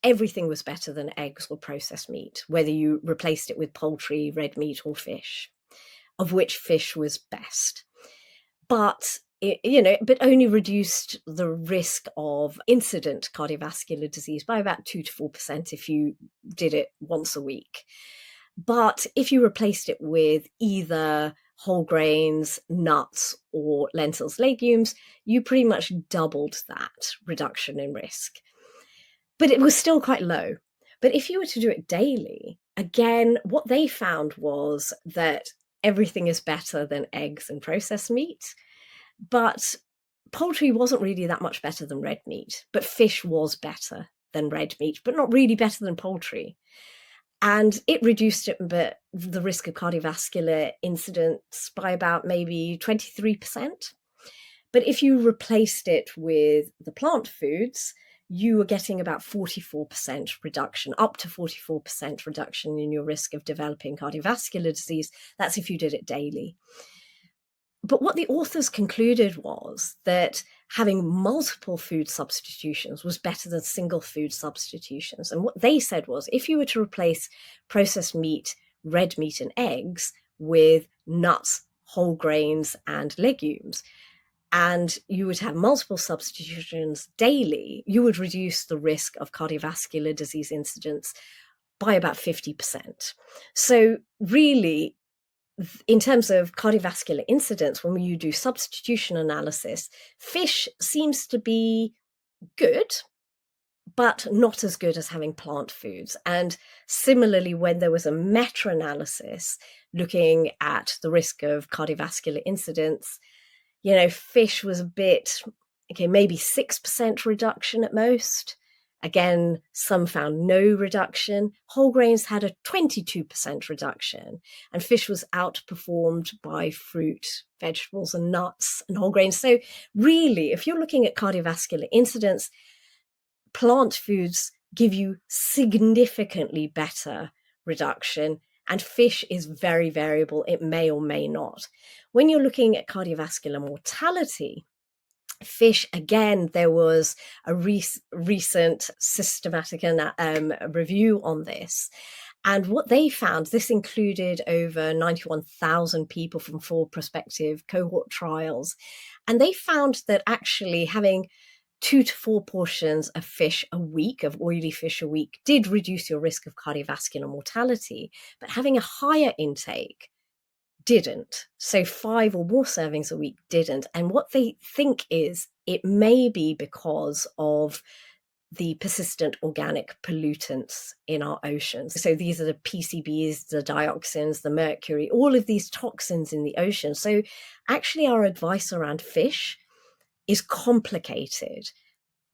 everything was better than eggs or processed meat, whether you replaced it with poultry, red meat, or fish, of which fish was best. But but only reduced the risk of incident cardiovascular disease by about 2 to 4% if you did it once a week. But if you replaced it with either whole grains, nuts, or lentils, legumes, you pretty much doubled that reduction in risk. But it was still quite low. But if you were to do it daily, again, what they found was that everything is better than eggs and processed meat. But poultry wasn't really that much better than red meat. But fish was better than red meat, but not really better than poultry. And it reduced the risk of cardiovascular incidents by about maybe 23%. But if you replaced it with the plant foods, you were getting about 44% reduction, up to 44% reduction in your risk of developing cardiovascular disease. That's if you did it daily. But what the authors concluded was that having multiple food substitutions was better than single food substitutions. And what they said was, if you were to replace processed meat, red meat, and eggs with nuts, whole grains, and legumes, and you would have multiple substitutions daily, you would reduce the risk of cardiovascular disease incidence by about 50%. So really, in terms of cardiovascular incidence, when you do substitution analysis, fish seems to be good, but not as good as having plant foods. And similarly, when there was a meta-analysis looking at the risk of cardiovascular incidence, fish was maybe 6% reduction at most. Again, some found no reduction. Whole grains had a 22% reduction, and fish was outperformed by fruit, vegetables, and nuts and whole grains. So really, if you're looking at cardiovascular incidence, plant foods give you significantly better reduction, and fish is very variable. It may or may not. When you're looking at cardiovascular mortality, fish, again, there was a recent systematic review on this. And what they found, this included over 91,000 people from 4 prospective cohort trials. And they found that actually having 2 to 4 portions of fish a week, of oily fish a week, did reduce your risk of cardiovascular mortality. But having a higher intake didn't. So 5 or more servings a week didn't. And what they think is it may be because of the persistent organic pollutants in our oceans. So these are the PCBs, the dioxins, the mercury, all of these toxins in the ocean. So actually our advice around fish is complicated,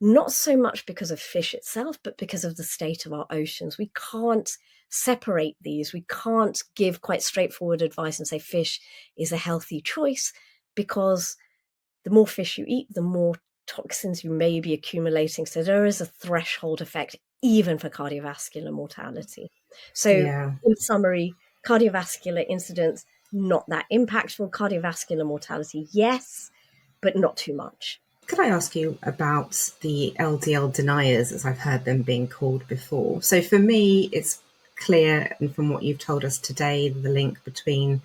not so much because of fish itself, but because of the state of our oceans. We can't separate these. We can't give quite straightforward advice and say fish is a healthy choice, because the more fish you eat, the more toxins you may be accumulating. So there is a threshold effect even for cardiovascular mortality. So Yeah. in summary, cardiovascular incidence, not that impactful. Cardiovascular mortality, yes, but not too much. Could I ask you about the LDL deniers, as I've heard them being called before? So for me, it's clear, and from what you've told us today, the link between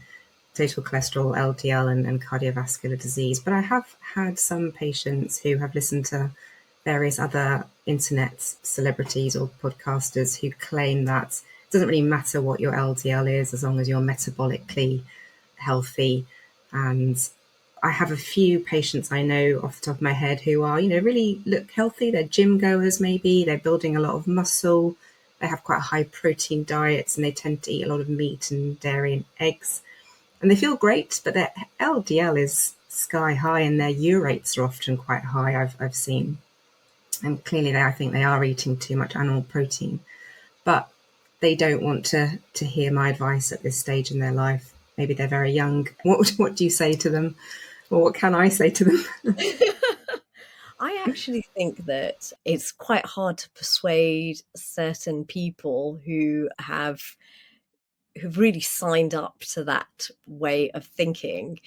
total cholesterol, LDL, and cardiovascular disease. But I have had some patients who have listened to various other internet celebrities or podcasters who claim that it doesn't really matter what your LDL is as long as you're metabolically healthy. And I have a few patients I know off the top of my head who are, really look healthy. They're gym goers, maybe. They're building a lot of muscle. They have quite high protein diets and they tend to eat a lot of meat and dairy and eggs. And they feel great, but their LDL is sky high and their urates are often quite high, I've seen. And clearly, I think they are eating too much animal protein. But they don't want to hear my advice at this stage in their life. Maybe they're very young. What do you say to them? Or what can I say to them? I actually think that it's quite hard to persuade certain people who've really signed up to that way of thinking.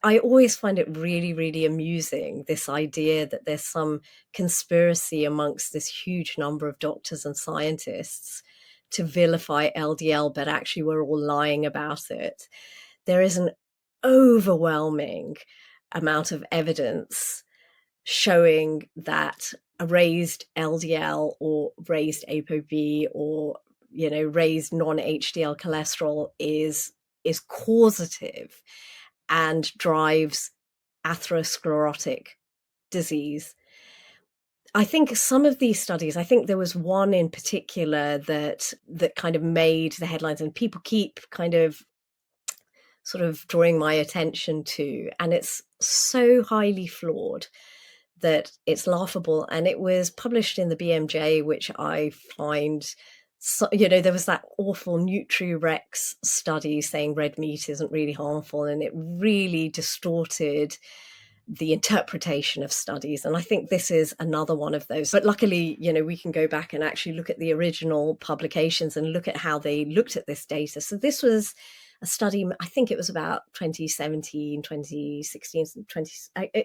I always find it really, really amusing, this idea that there's some conspiracy amongst this huge number of doctors and scientists to vilify LDL, but actually we're all lying about it. There is an overwhelming amount of evidence showing that a raised LDL or raised ApoB or raised non-HDL cholesterol is causative and drives atherosclerotic disease. I think some of these studies, I think there was one in particular that kind of made the headlines and people keep kind of sort of drawing my attention to, and it's so highly flawed that it's laughable. And it was published in the BMJ, which I find, there was that awful Nutri-Rex study saying red meat isn't really harmful, and it really distorted the interpretation of studies. And I think this is another one of those. But luckily, we can go back and actually look at the original publications and look at how they looked at this data. So this was a study, I think it was about 2017, 2016,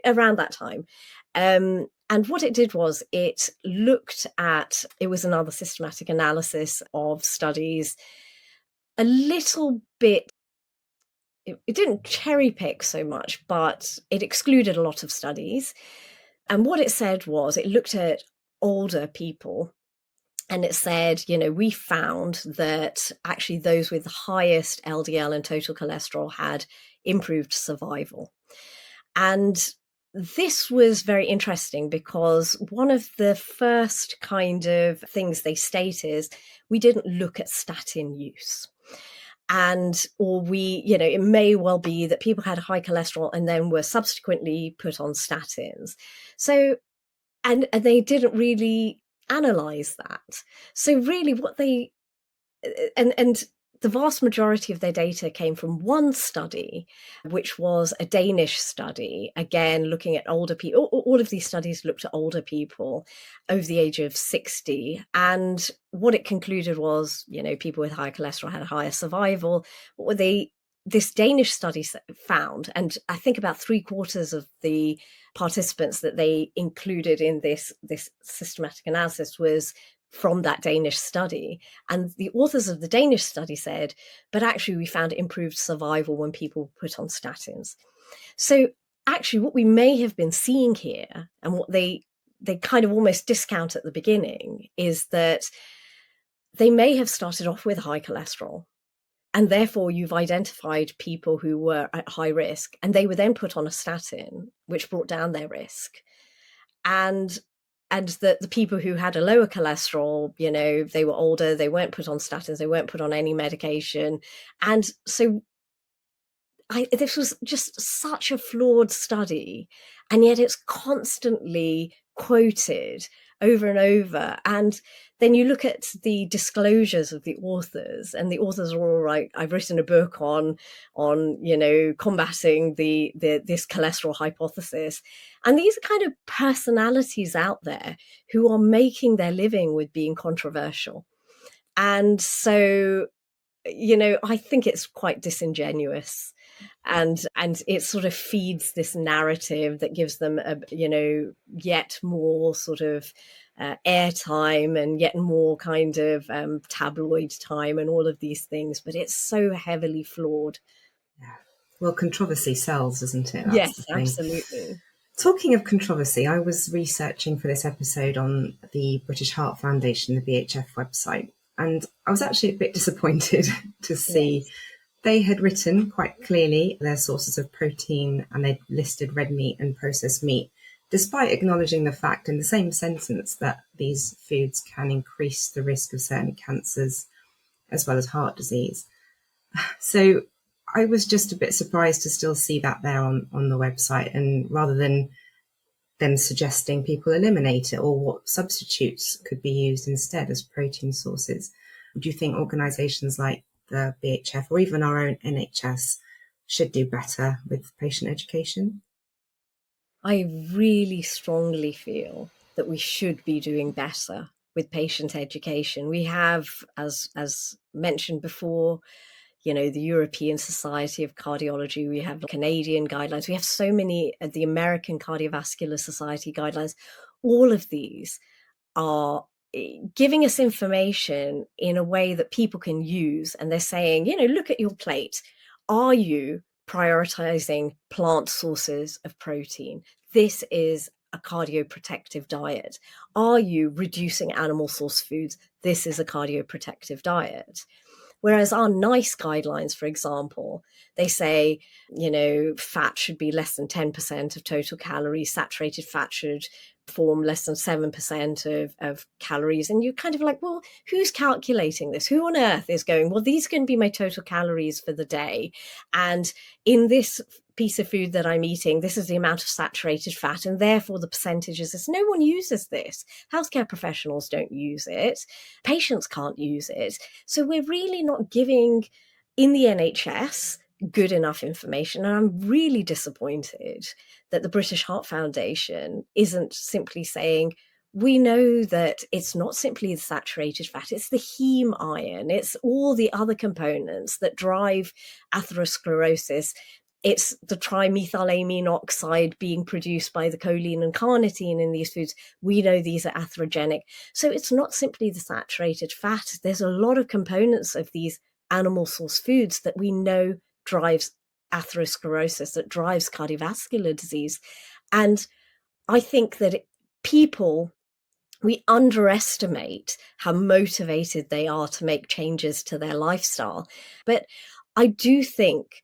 around that time. And what it did was it was another systematic analysis of studies, a little bit. It didn't cherry pick so much, but it excluded a lot of studies. And what it said was it looked at older people. And it said, we found that actually those with the highest LDL and total cholesterol had improved survival. And this was very interesting because one of the first kind of things they state is we didn't look at statin use. It may well be that people had high cholesterol and then were subsequently put on statins. So, and they didn't really analyze that. So really what they, and the vast majority of their data came from one study, which was a Danish study, again, looking at older people. All of these studies looked at older people over the age of 60. And what it concluded was, people with higher cholesterol had a higher survival. This Danish study found, and I think about 3/4 of the participants that they included in this systematic analysis was from that Danish study. And the authors of the Danish study said, but actually we found improved survival when people were put on statins. So actually what we may have been seeing here, and what they kind of almost discount at the beginning, is that they may have started off with high cholesterol. And therefore, you've identified people who were at high risk, and they were then put on a statin, which brought down their risk. And the people who had a lower cholesterol, they were older, they weren't put on statins, they weren't put on any medication. And so this was just such a flawed study, and yet it's constantly quoted over and over. And then you look at the disclosures of the authors, and the authors are all right. I've written a book on combating this cholesterol hypothesis. And these are kind of personalities out there who are making their living with being controversial. And so, I think it's quite disingenuous. And it sort of feeds this narrative that gives them yet more sort of airtime and yet more kind of tabloid time and all of these things, but it's so heavily flawed. Yeah. Well, controversy sells, doesn't it? That's Yes, the thing. absolutely. Talking of controversy, I was researching for this episode on the British Heart Foundation, the BHF website, and I was actually a bit disappointed to see they had written quite clearly their sources of protein, and they'd listed red meat and processed meat, despite acknowledging the fact in the same sentence that these foods can increase the risk of certain cancers as well as heart disease. So I was just a bit surprised to still see that there on the website, and rather than them suggesting people eliminate it or what substitutes could be used instead as protein sources. Do you think organisations like the BHF or even our own NHS should do better with patient education? I really strongly feel that we should be doing better with patient education. We have, as mentioned before, the European Society of Cardiology, we have Canadian guidelines, we have so many, the American Cardiovascular Society guidelines. All of these are giving us information in a way that people can use. And they're saying, look at your plate. Are you prioritizing plant sources of protein? This is a cardioprotective diet. Are you reducing animal source foods? This is a cardioprotective diet. Whereas our NICE guidelines, for example, they say, fat should be less than 10% of total calories, saturated fat should form less than 7% of calories. And you're kind of like, well, who's calculating this? Who on earth is going, well, these are going to be my total calories for the day. And in this piece of food that I'm eating, this is the amount of saturated fat, and therefore the percentages. This. No one uses this. Healthcare professionals don't use it. Patients can't use it. So we're really not giving, in the NHS, good enough information. And I'm really disappointed that the British Heart Foundation isn't simply saying, we know that it's not simply the saturated fat, it's the heme iron, it's all the other components that drive atherosclerosis. It's the trimethylamine oxide being produced by the choline and carnitine in these foods. We know these are atherogenic. So it's not simply the saturated fat. There's a lot of components of these animal source foods that we know drives atherosclerosis, that drives cardiovascular disease. And I think that we underestimate how motivated they are to make changes to their lifestyle. But I do think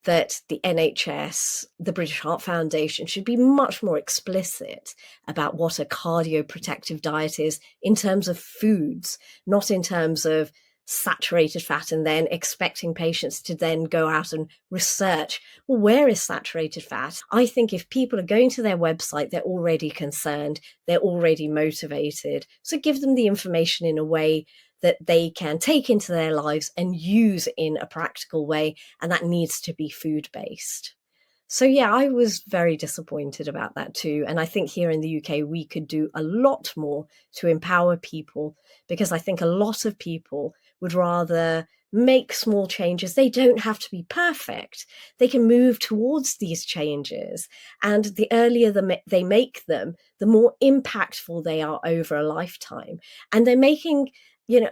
that the NHS, the British Heart Foundation, should be much more explicit about what a cardioprotective diet is in terms of foods, not in terms of saturated fat, and then expecting patients to then go out and research, well, where is saturated fat? I think if people are going to their website, they're already concerned, they're already motivated. So give them the information in a way that they can take into their lives and use in a practical way, and that needs to be food-based. So yeah, I was very disappointed about that too. And I think here in the UK, we could do a lot more to empower people, because I think a lot of people would rather make small changes. They don't have to be perfect. They can move towards these changes. And the earlier they make them, the more impactful they are over a lifetime. And they're making,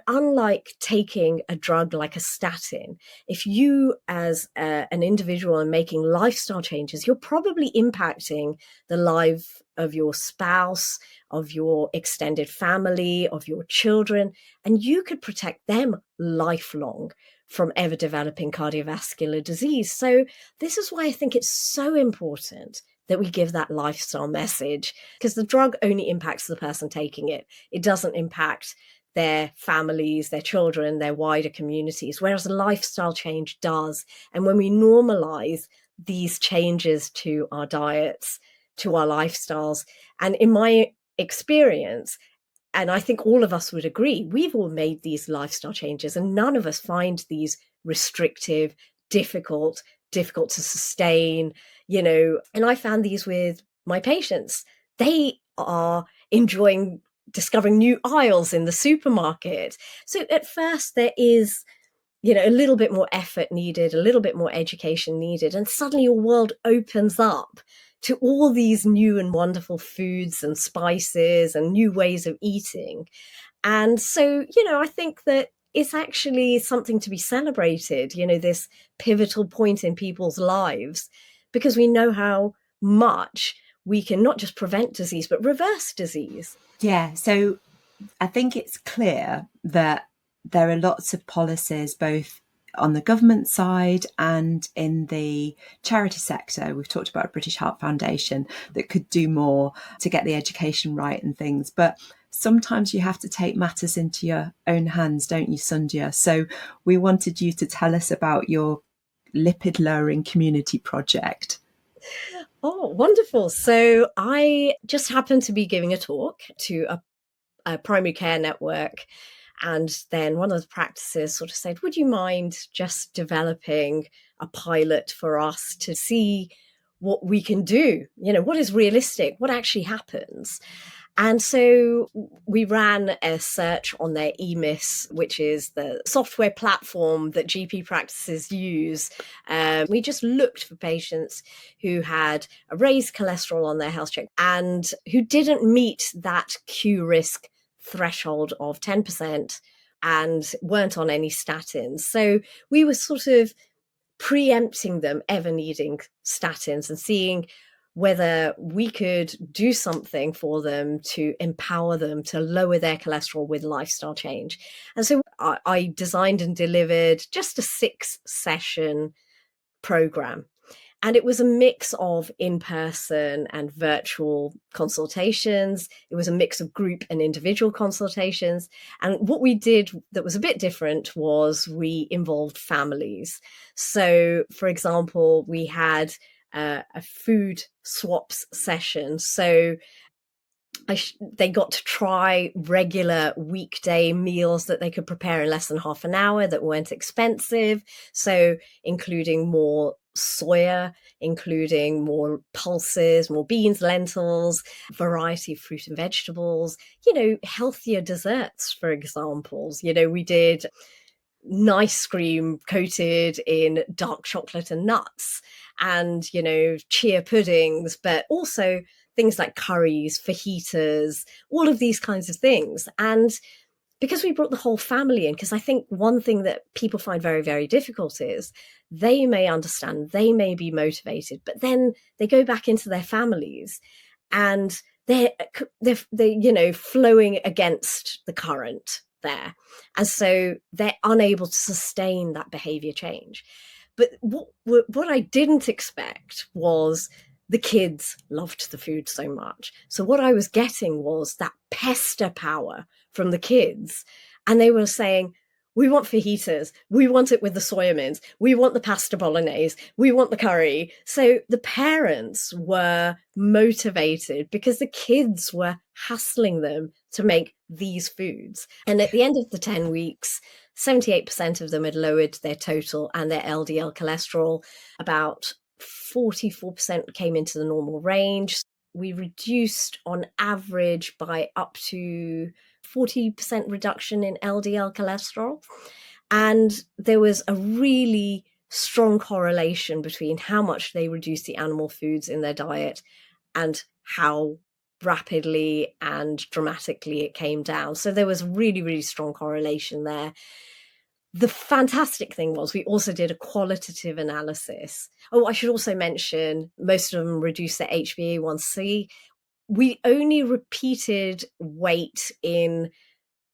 unlike taking a drug like a statin, if you as an individual are making lifestyle changes, you're probably impacting the life of your spouse, of your extended family, of your children, and you could protect them lifelong from ever developing cardiovascular disease. So this is why I think it's so important that we give that lifestyle message, because the drug only impacts the person taking it. It doesn't impact their families, their children, their wider communities, whereas a lifestyle change does. And when we normalize these changes to our diets, to our lifestyles, and in my experience, and I think all of us would agree, we've all made these lifestyle changes and none of us find these restrictive, difficult to sustain, and I found these with my patients. They are enjoying discovering new aisles in the supermarket. So at first there is, a little bit more effort needed, a little bit more education needed, and suddenly your world opens up to all these new and wonderful foods and spices and new ways of eating. And so, I think that it's actually something to be celebrated, this pivotal point in people's lives, because we know how much we can not just prevent disease, but reverse disease. Yeah, so I think it's clear that there are lots of policies, both on the government side and in the charity sector. We've talked about British Heart Foundation that could do more to get the education right and things. But sometimes you have to take matters into your own hands, don't you, Sundhya? So we wanted you to tell us about your lipid lowering community project. Oh, wonderful. So I just happened to be giving a talk to a primary care network. And then one of the practices sort of said, would you mind just developing a pilot for us to see what we can do? What is realistic? What actually happens? And so we ran a search on their EMIS, which is the software platform that GP practices use. We just looked for patients who had a raised cholesterol on their health check and who didn't meet that Q risk threshold of 10% and weren't on any statins. So we were sort of preempting them ever needing statins and seeing whether we could do something for them to empower them to lower their cholesterol with lifestyle change. And so I designed and delivered just a 6-session program. And it was a mix of in-person and virtual consultations. It was a mix of group and individual consultations. And what we did that was a bit different was we involved families. So, for example, we had a food swaps session. So they got to try regular weekday meals that they could prepare in less than half an hour that weren't expensive. So including more soya, including more pulses, more beans, lentils, variety of fruit and vegetables, healthier desserts, for examples. We did nice cream coated in dark chocolate and nuts and, chia puddings, but also things like curries, fajitas, all of these kinds of things. And because we brought the whole family in, because I think one thing that people find very, very difficult is they may understand, they may be motivated, but then they go back into their families and they're flowing against the current there. And so they're unable to sustain that behavior change. But what I didn't expect was the kids loved the food so much. So what I was getting was that pester power from the kids. And they were saying, we want fajitas. We want it with the soya mince. We want the pasta bolognese. We want the curry. So the parents were motivated because the kids were hassling them to make these foods. And at the end of the 10 weeks, 78% of them had lowered their total and their LDL cholesterol. About 44% came into the normal range. We reduced on average by up to 40% reduction in LDL cholesterol. And there was a really strong correlation between how much they reduced the animal foods in their diet and how rapidly and dramatically it came down. So there was really, really strong correlation there. The fantastic thing was we also did a qualitative analysis. Oh, I should also mention most of them reduced their HbA1c. We only repeated weight in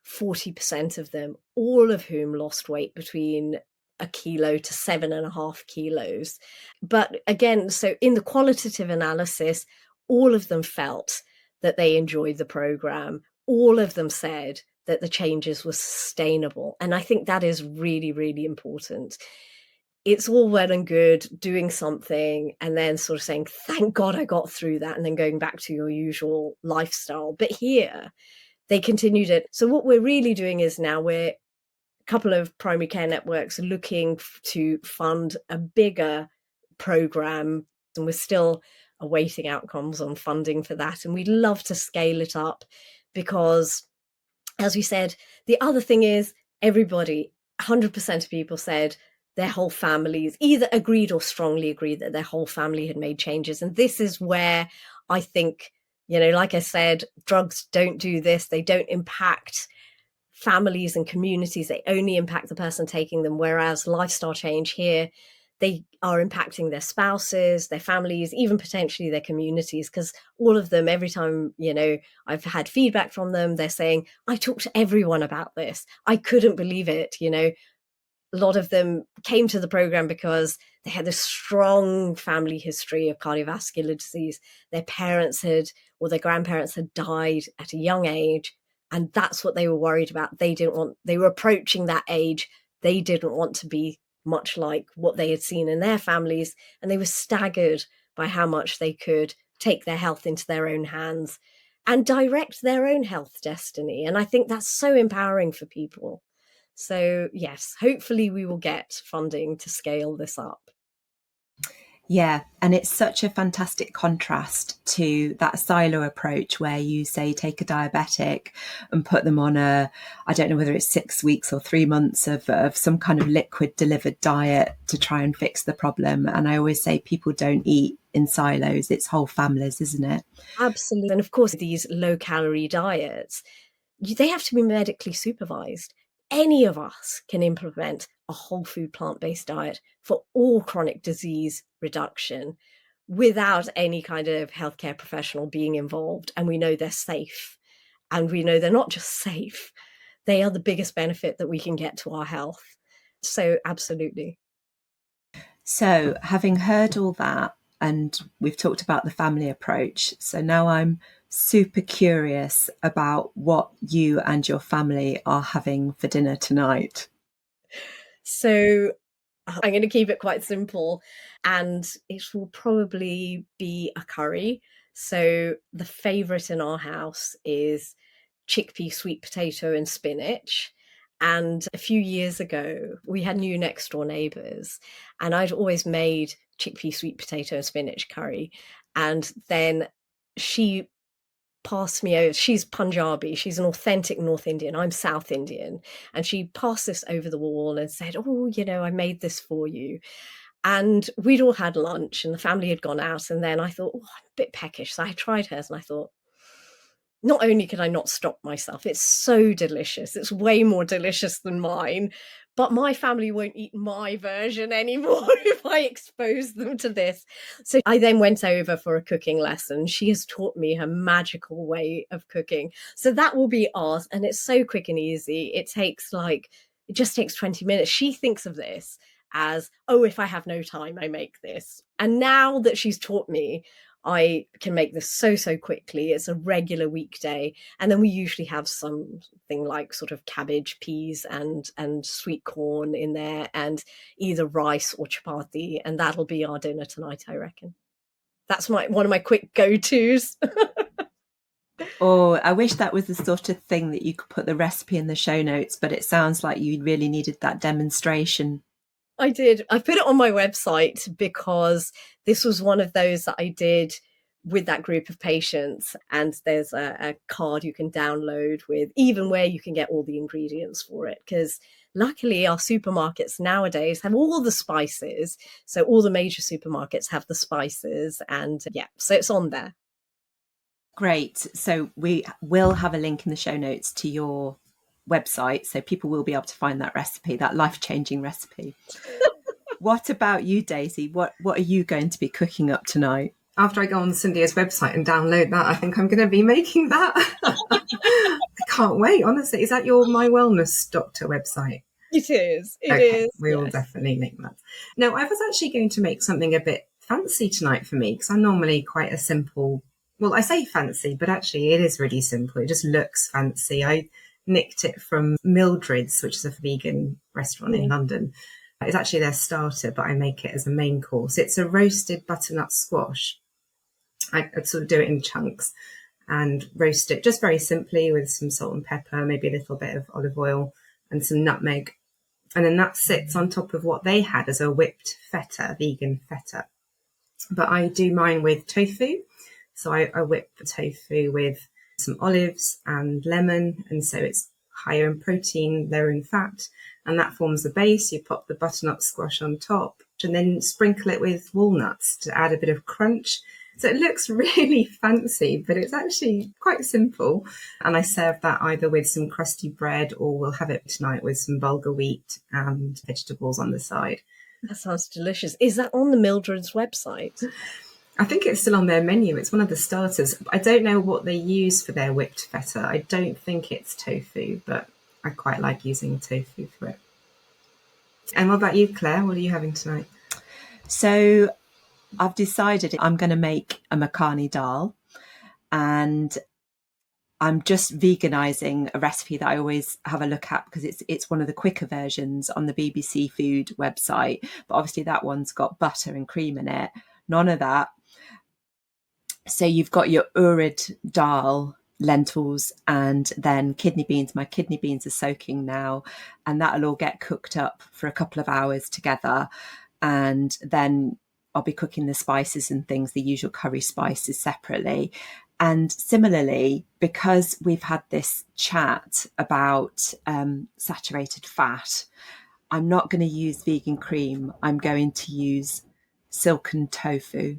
40% of them, all of whom lost weight between 1 kilo to 7.5 kilos. But again, so in the qualitative analysis, all of them felt that they enjoyed the program. All of them said that the changes were sustainable. And I think that is really, really important. it's all well and good doing something and then sort of saying, thank God I got through that, and then going back to your usual lifestyle. But here, they continued it. So what we're really doing is now we're a couple of primary care networks looking to fund a bigger program, and we're still awaiting outcomes on funding for that. And we'd love to scale it up because, as we said, the other thing is everybody, 100% of people said their whole families either agreed or strongly agreed that their whole family had made changes. And this is where I think, like I said, drugs don't do this. They don't impact families and communities. They only impact the person taking them. Whereas lifestyle change here, they are impacting their spouses, their families, even potentially their communities, because all of them, every time, I've had feedback from them, they're saying, I talked to everyone about this. I couldn't believe it. A lot of them came to the program because they had a strong family history of cardiovascular disease. Their parents or their grandparents had died at a young age. And that's what they were worried about. They were approaching that age. They didn't want to be much like what they had seen in their families. And they were staggered by how much they could take their health into their own hands and direct their own health destiny. And I think that's so empowering for people. So yes, hopefully we will get funding to scale this up. Yeah, and it's such a fantastic contrast to that silo approach where you say take a diabetic and put them on I don't know whether it's 6 weeks or 3 months of some kind of liquid delivered diet to try and fix the problem. And I always say people don't eat in silos, it's whole families, isn't it? Absolutely. And of course, these low calorie diets, they have to be medically supervised. Any of us can implement a whole food plant-based diet for all chronic disease reduction without any kind of healthcare professional being involved. And we know they're safe. And we know they're not just safe, they are the biggest benefit that we can get to our health. So absolutely. So having heard all that, and we've talked about the family approach, so now I'm super curious about what you and your family are having for dinner tonight. So I'm going to keep it quite simple, and it will probably be a curry. So the favorite in our house is chickpea, sweet potato and spinach. And a few years ago, we had new next door neighbours, and I'd always made chickpea, sweet potato and spinach curry. And then she passed me over. She's Punjabi. She's an authentic North Indian. I'm South Indian. And she passed this over the wall and said, oh, I made this for you. And we'd all had lunch and the family had gone out. And then I thought, oh, I'm a bit peckish. So I tried hers and I thought, not only can I not stop myself, it's so delicious. It's way more delicious than mine. But my family won't eat my version anymore if I expose them to this. So I then went over for a cooking lesson. She has taught me her magical way of cooking. So that will be ours. And it's so quick and easy. It just takes 20 minutes. She thinks of this as, oh, if I have no time, I make this. And now that she's taught me, I can make this so quickly. It's a regular weekday. And then we usually have something like sort of cabbage, peas and sweet corn in there, and either rice or chapati. And that'll be our dinner tonight, I reckon. That's one of my quick go-tos. Oh, I wish that was the sort of thing that you could put the recipe in the show notes, but it sounds like you really needed that demonstration. I did. I put it on my website because this was one of those that I did with that group of patients. And there's a card you can download with even where you can get all the ingredients for it. Because luckily our supermarkets nowadays have all the spices. So all the major supermarkets have the spices. And yeah, so it's on there. Great. So we will have a link in the show notes to your website, so people will be able to find that recipe, that life-changing recipe. What about you, Daisy? What are you going to be cooking up tonight? After I go on Sundhya's website and download that, I think I'm going to be making that. I can't wait, honestly. Is that your My Wellness Doctor website? It is. It is. We will definitely link that. Now, I was actually going to make something a bit fancy tonight for me, because I'm normally quite a simple, well, I say fancy, but actually it is really simple. It just looks fancy. I nicked it from Mildred's, which is a vegan restaurant in London. It's actually their starter, but I make it as a main course. It's a roasted butternut squash. I'd sort of do it in chunks and roast it just very simply with some salt and pepper, maybe a little bit of olive oil and some nutmeg. And then that sits on top of what they had as a whipped feta, vegan feta. But I do mine with tofu. So I whip the tofu with some olives and lemon. And so it's higher in protein, lower in fat. And that forms the base. You pop the butternut squash on top and then sprinkle it with walnuts to add a bit of crunch. So it looks really fancy, but it's actually quite simple. And I serve that either with some crusty bread, or we'll have it tonight with some bulgur wheat and vegetables on the side. That sounds delicious. Is that on the Mildred's website? I think it's still on their menu. It's one of the starters. I don't know what they use for their whipped feta. I don't think it's tofu, but I quite like using tofu for it. And what about you, Claire? What are you having tonight? So I've decided I'm going to make a makhani dal, and I'm just veganizing a recipe that I always have a look at because it's one of the quicker versions on the BBC Food website. But obviously that one's got butter and cream in it. None of that. So you've got your urid dal, lentils, and then kidney beans. My kidney beans are soaking now, and that'll all get cooked up for a couple of hours together. And then I'll be cooking the spices and things, the usual curry spices, separately. And similarly, because we've had this chat about saturated fat, I'm not going to use vegan cream. I'm going to use silken tofu,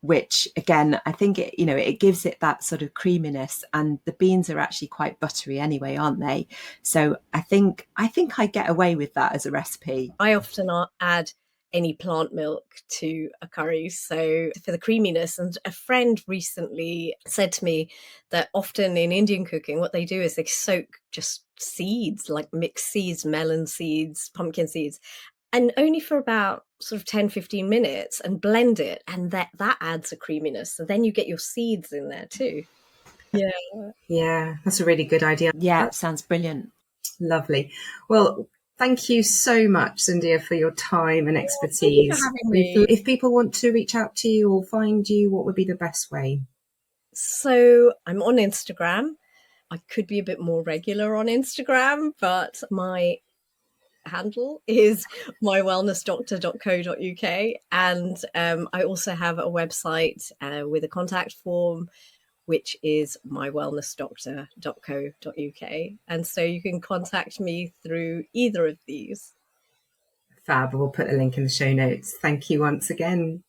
which again, I think it gives it that sort of creaminess, and the beans are actually quite buttery anyway, aren't they? So I think I get away with that as a recipe. I often add any plant milk to a curry, so for the creaminess. And a friend recently said to me that often in Indian cooking, what they do is they soak just seeds, like mixed seeds, melon seeds, pumpkin seeds, and only for about sort of 10-15 minutes, and blend it, and that adds a creaminess. So then you get your seeds in there too. Yeah, that's a really good idea. Yeah, that sounds brilliant. Lovely. Well, thank you so much, Sundhya, for your time and expertise. Thank you for having me. If people want to reach out to you or find you, what would be the best way? So I'm on Instagram. I could be a bit more regular on Instagram, but my handle is mywellnessdoctor.co.uk, and I also have a website with a contact form, which is mywellnessdoctor.co.uk, and so you can contact me through either of these. Fab. We'll put a link in the show notes. Thank you once again.